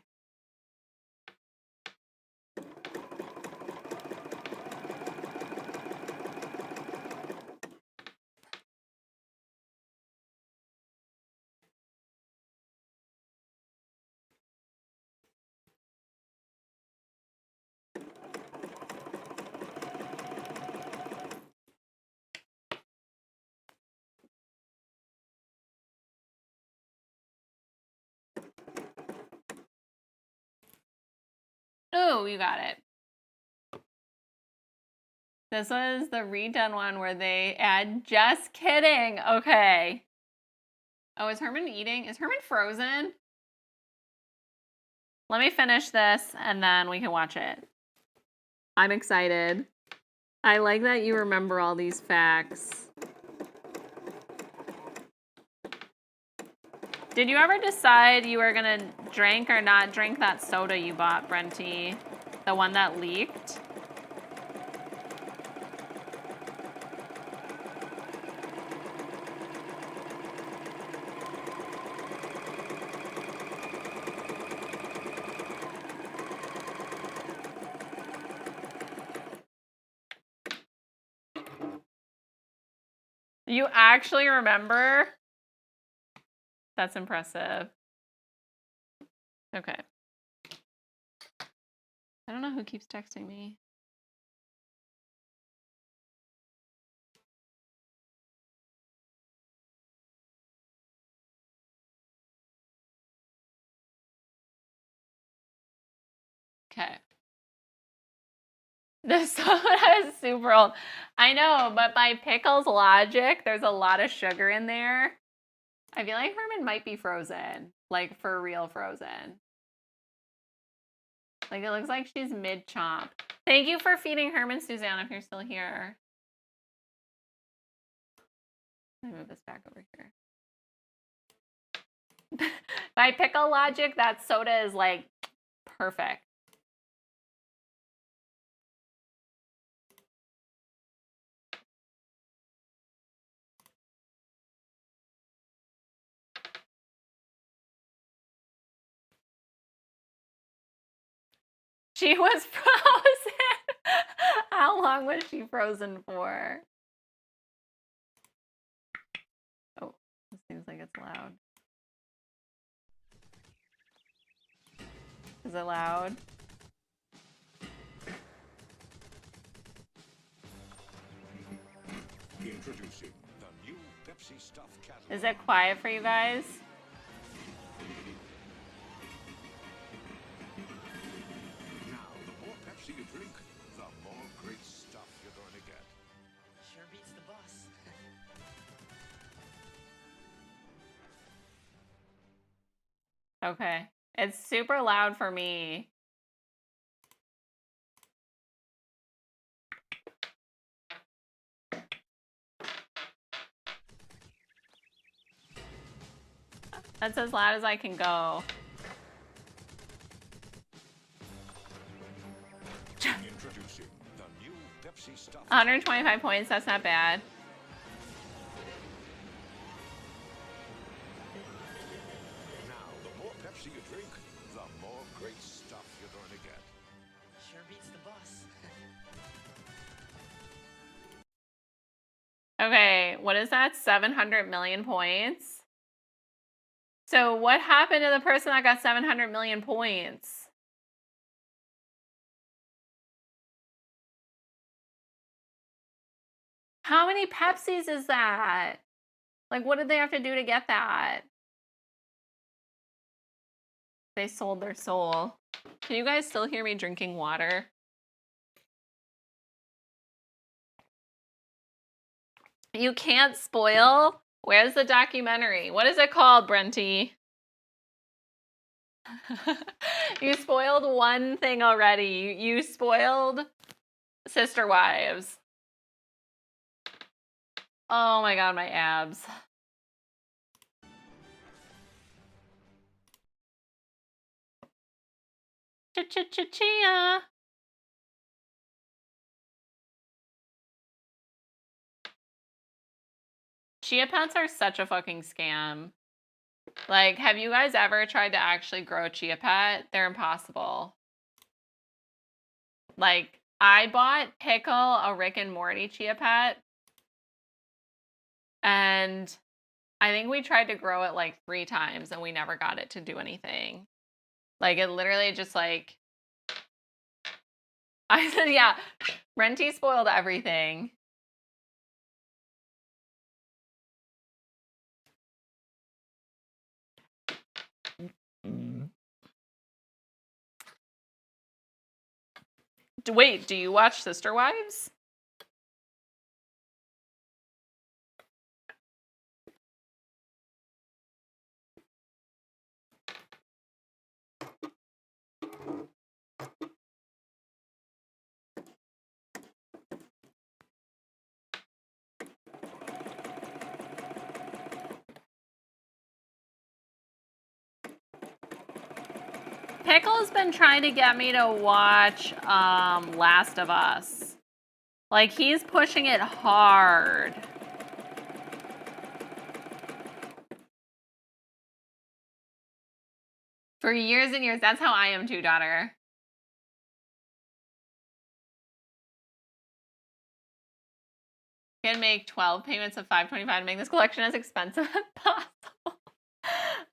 Ooh, you got it. This was the redone one where they add, just kidding. Okay. Oh, is Herman eating? Is Herman frozen? Let me finish this and then we can watch it. I'm excited. I like that you remember all these facts. Did you ever decide you were gonna drink or not drink that soda you bought, Brenty? The one that leaked? You actually remember? That's impressive. Okay. I don't know who keeps texting me. Okay. This soda is super old. I know, but by Pickle's logic, there's a lot of sugar in there. I feel like Herman might be frozen. Like, for real frozen. Like, it looks like she's mid-chomp. Thank you for feeding Herman, Suzanne, if you're still here. Let me move this back over here. By Pickle logic, that soda is, like, perfect. She was frozen. How long was she frozen for? Oh, this seems like it's loud. Is it loud? Introducing the new Pepsi stuffed catalog. Is it quiet for you guys? Now, the more Pepsi you drink, the more great stuff you're going to get. Sure beats the bus. Okay. It's super loud for me. That's as loud as I can go. Introducing the new Pepsi stuffed 125 points, that's not bad. Now, the more Pepsi you drink, the more great stuff you're going to get. Sure beats the bus. Okay, what is that? 700 million points? So what happened to the person that got 700 million points? How many Pepsis is that? Like, what did they have to do to get that? They sold their soul. Can you guys still hear me drinking water? You can't spoil? Where's the documentary? What is it called, Brenty? You spoiled one thing already. You spoiled Sister Wives. Oh my god, my abs. Chia. Chia pets are such a fucking scam. Like, have you guys ever tried to actually grow a chia pet? They're impossible. Like, I bought Pickle a Rick and Morty chia pet. And I think we tried to grow it like 3 times and we never got it to do anything. Like, it literally just like... I said, yeah, Renty spoiled everything. Wait, do you watch Sister Wives? Pickle's been trying to get me to watch Last of Us. Like, he's pushing it hard. For years and years. That's how I am too, daughter. Can make 12 payments of $5.25 to make this collection as expensive as possible.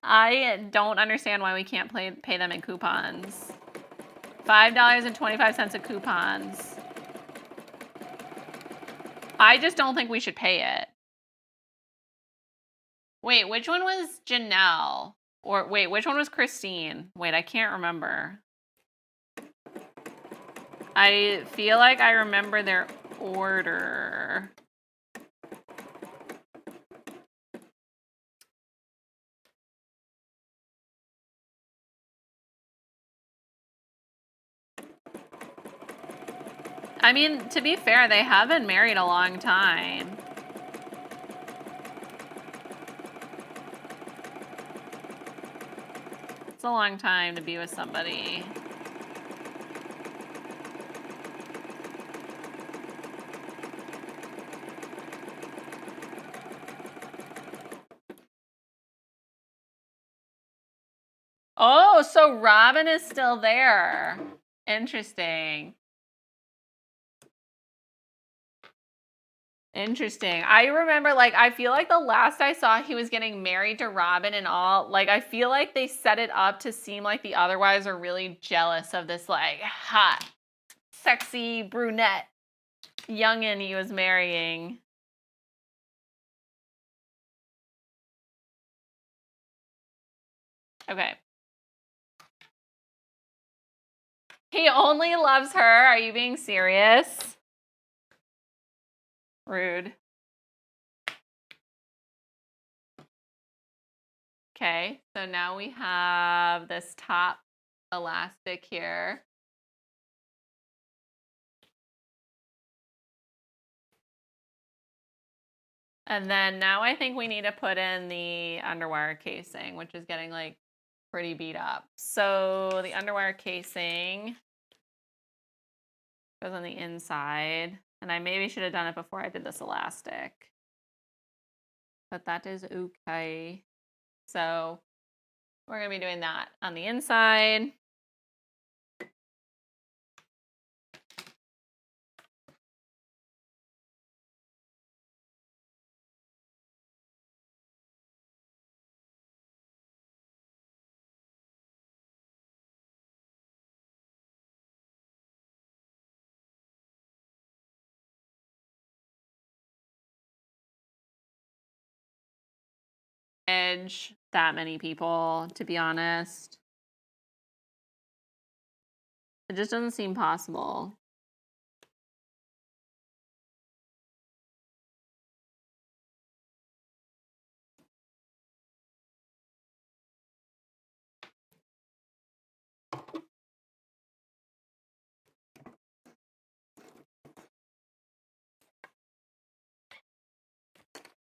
I don't understand why we can't pay them in coupons. $5.25 of coupons. I just don't think we should pay it. Wait, which one was Janelle? Or wait, which one was Christine? Wait, I can't remember. I feel like I remember their order. I mean, to be fair, they have been married a long time. It's a long time to be with somebody. Oh, so Robin is still there. Interesting. Interesting. I remember, like, I feel like the last I saw, he was getting married to Robin and all. Like, I feel like they set it up to seem like the other wives are really jealous of this, like, hot, sexy brunette youngin' he was marrying. Okay. He only loves her. Are you being serious? Rude. Okay, so now we have this top elastic here. And then now I think we need to put in the underwire casing, which is getting like pretty beat up. So the underwire casing goes on the inside. And I maybe should have done it before I did this elastic. But that is okay. So we're going to be doing that on the inside. Edge that many people, to be honest. It just doesn't seem possible.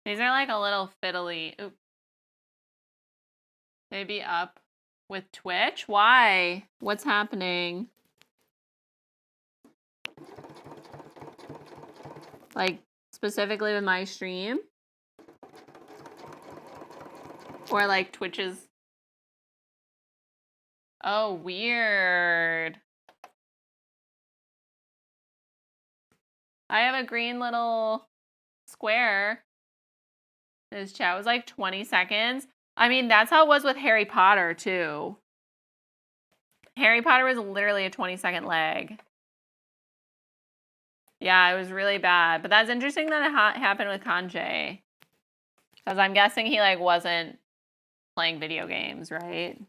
These are like a little fiddly. Oop. Maybe up with Twitch? Why? What's happening? Like, specifically with my stream? Or like Twitch's? Oh, weird. I have a green little square. His chat was like 20 seconds. I mean, that's how it was with Harry Potter, too. Harry Potter was literally a 20-second lag. Yeah, it was really bad. But that's interesting that it happened with Kanjay. Because I'm guessing he, like, wasn't playing video games, right?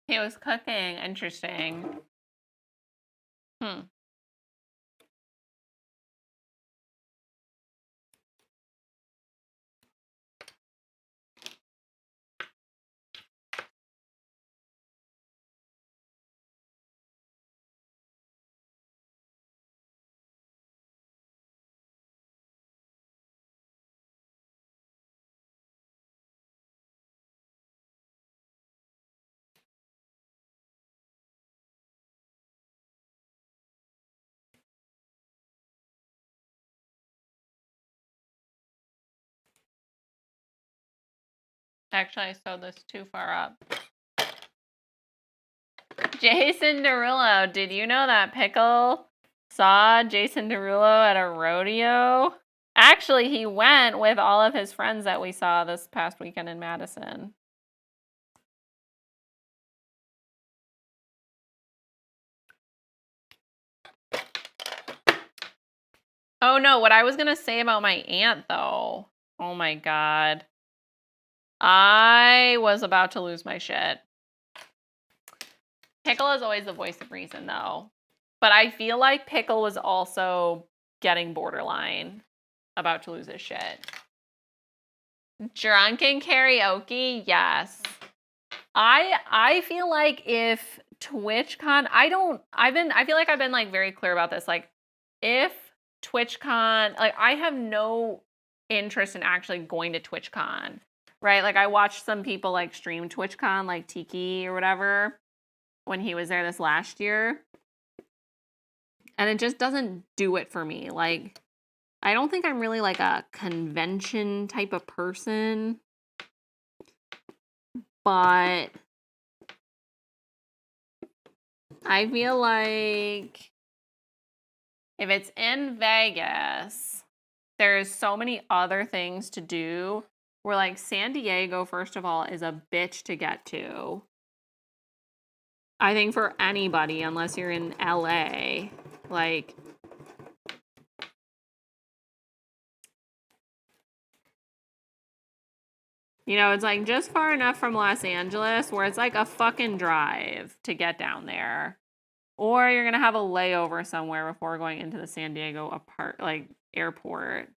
He was cooking. Interesting. Hmm. Actually, I sewed this too far up. Jason Derulo, did you know that Pickle saw Jason Derulo at a rodeo? Actually, he went with all of his friends that we saw this past weekend in Madison. Oh no, what I was gonna say about my aunt though. Oh my god. I was about to lose my shit. Pickle is always the voice of reason though. But I feel like Pickle was also getting borderline about to lose his shit. Drunken karaoke, yes. I feel like if TwitchCon, I feel like I've been like very clear about this. Like if TwitchCon, like I have no interest in actually going to TwitchCon, right? Like I watched some people like stream TwitchCon, like Tiki or whatever, when he was there this last year. And it just doesn't do it for me. Like I don't think I'm really like a convention type of person. But I feel like if it's in Vegas, there's so many other things to do. Where like San Diego, first of all, is a bitch to get to. I think for anybody, unless you're in LA, like it's like just far enough from Los Angeles where it's like a fucking drive to get down there. Or you're gonna have a layover somewhere before going into the San Diego airport.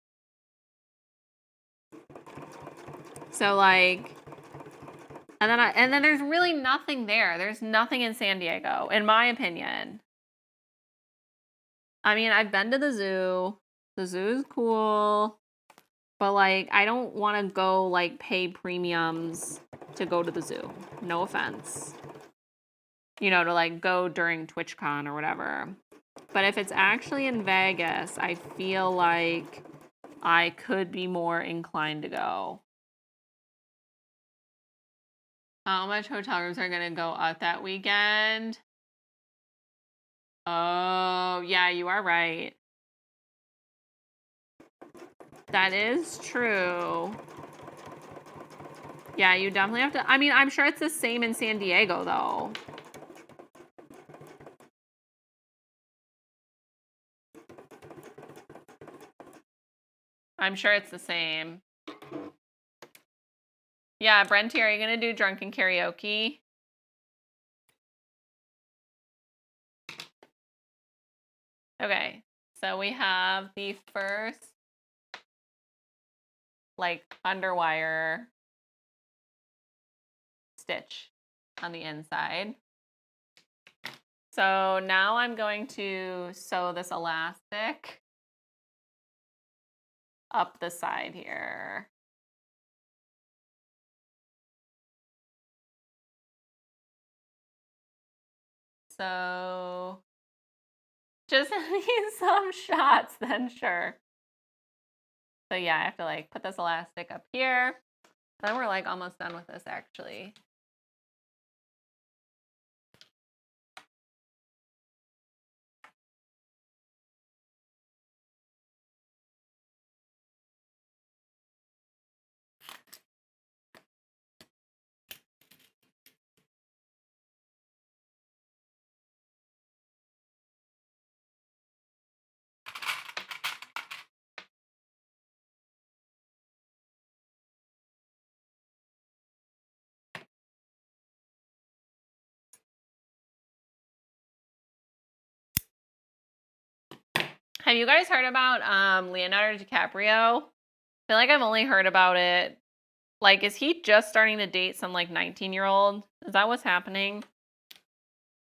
So like, and then there's really nothing there. There's nothing in San Diego, in my opinion. I mean, I've been to the zoo. The zoo's cool. But like, I don't want to go like pay premiums to go to the zoo. No offense. To like go during TwitchCon or whatever. But if it's actually in Vegas, I feel like I could be more inclined to go. How much hotel rooms are going to go up that weekend? Oh, yeah, you are right. That is true. Yeah, you definitely have to. I mean, I'm sure it's the same in San Diego, though. I'm sure it's the same. Yeah, Brenty, are you going to do drunken karaoke? Okay, so we have the first, like, underwire stitch on the inside. So now I'm going to sew this elastic up the side here. So just need some shots, then sure. So yeah, I have to like put this elastic up here. Then we're like almost done with this actually. Have you guys heard about Leonardo DiCaprio? I feel like I've only heard about it. Like, is he just starting to date some like 19-year-old? Is that what's happening?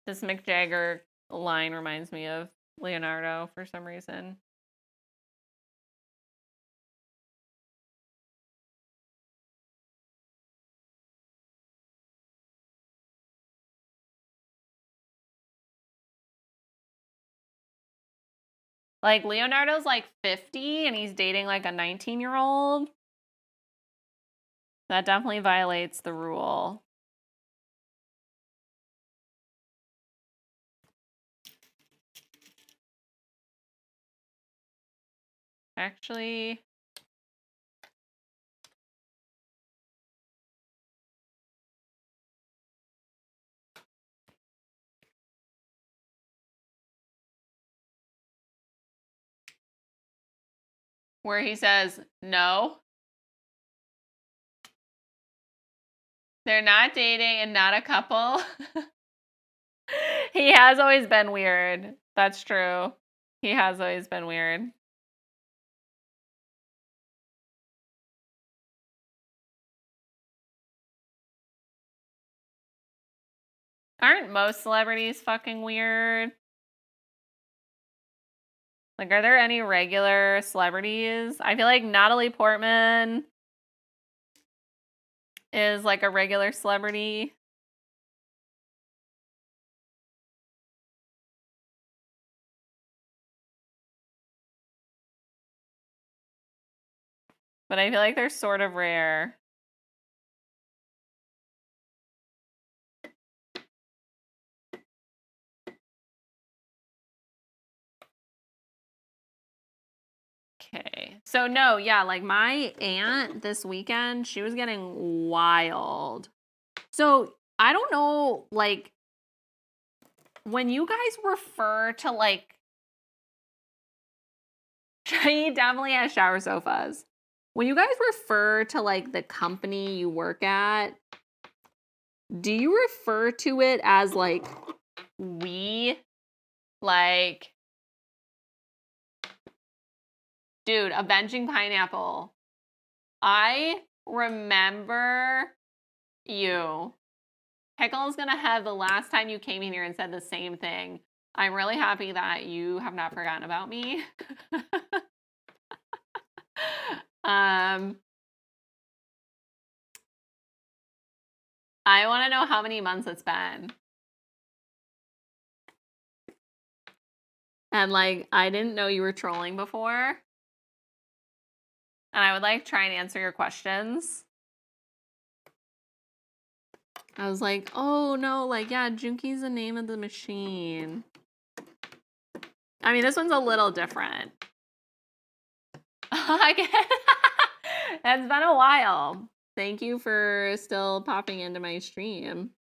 This Mick Jagger line reminds me of Leonardo for some reason. Like, Leonardo's like 50 and he's dating like a 19-year-old. That definitely violates the rule. Actually, where he says, no, they're not dating and not a couple. He has always been weird. That's true. He has always been weird. Aren't most celebrities fucking weird? Like, are there any regular celebrities? I feel like Natalie Portman is like a regular celebrity. But I feel like they're sort of rare. Okay. So no, yeah, like my aunt this weekend, she was getting wild. So I don't know, like, when you guys refer to like, he definitely has shower sofas. When you guys refer to like the company you work at, do you refer to it as like we? Like, dude, Avenging Pineapple. I remember you. Pickle's gonna have the last time you came in here and said the same thing. I'm really happy that you have not forgotten about me. I want to know how many months it's been. And like, I didn't know you were trolling before. And I would like try and answer your questions. I was like, oh no, like, yeah, Junkie's the name of the machine. I mean, this one's a little different. It's been a while. Thank you for still popping into my stream.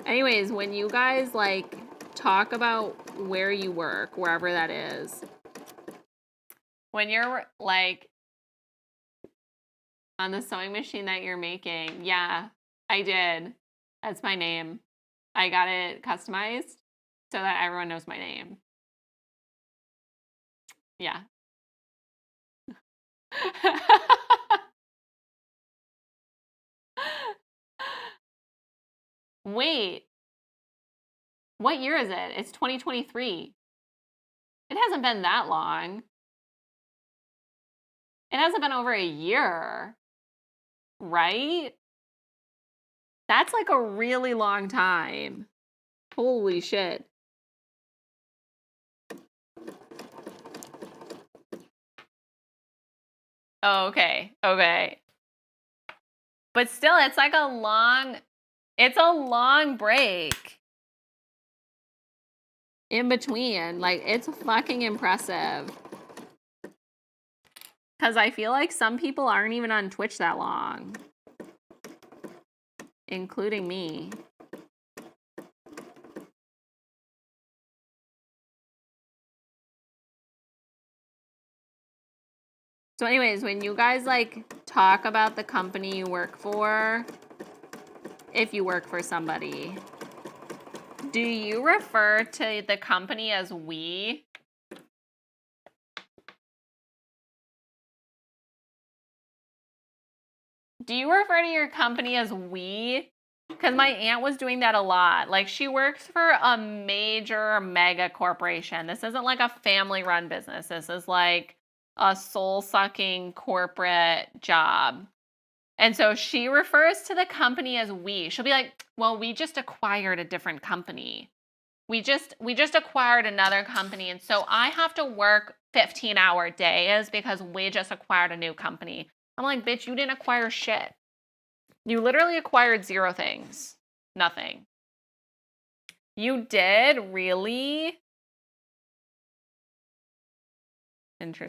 Anyways, when you guys like talk about where you work, wherever that is, when you're like on the sewing machine that you're making, yeah, I did. That's my name. I got it customized so that everyone knows my name. Yeah. Wait. What year is it? It's 2023. It hasn't been that long. It hasn't been over a year. Right? That's like a really long time. Holy shit. Oh, okay. Okay. But still, it's like a long break in between. Like, it's fucking impressive. Because I feel like some people aren't even on Twitch that long. Including me. So anyways, when you guys like talk about the company you work for, if you work for somebody, Do you refer to the company as we? Do you refer to your company as we? Because my aunt was doing that a lot. Like, she works for a major mega corporation. This isn't like a family run business. This is like a soul sucking corporate job. And so she refers to the company as we. She'll be like, well, we just acquired a different company. We just acquired another company. And so I have to work 15-hour days because we just acquired a new company. I'm like, bitch, you didn't acquire shit. You literally acquired 0 things. Nothing. You did? Really? Interesting.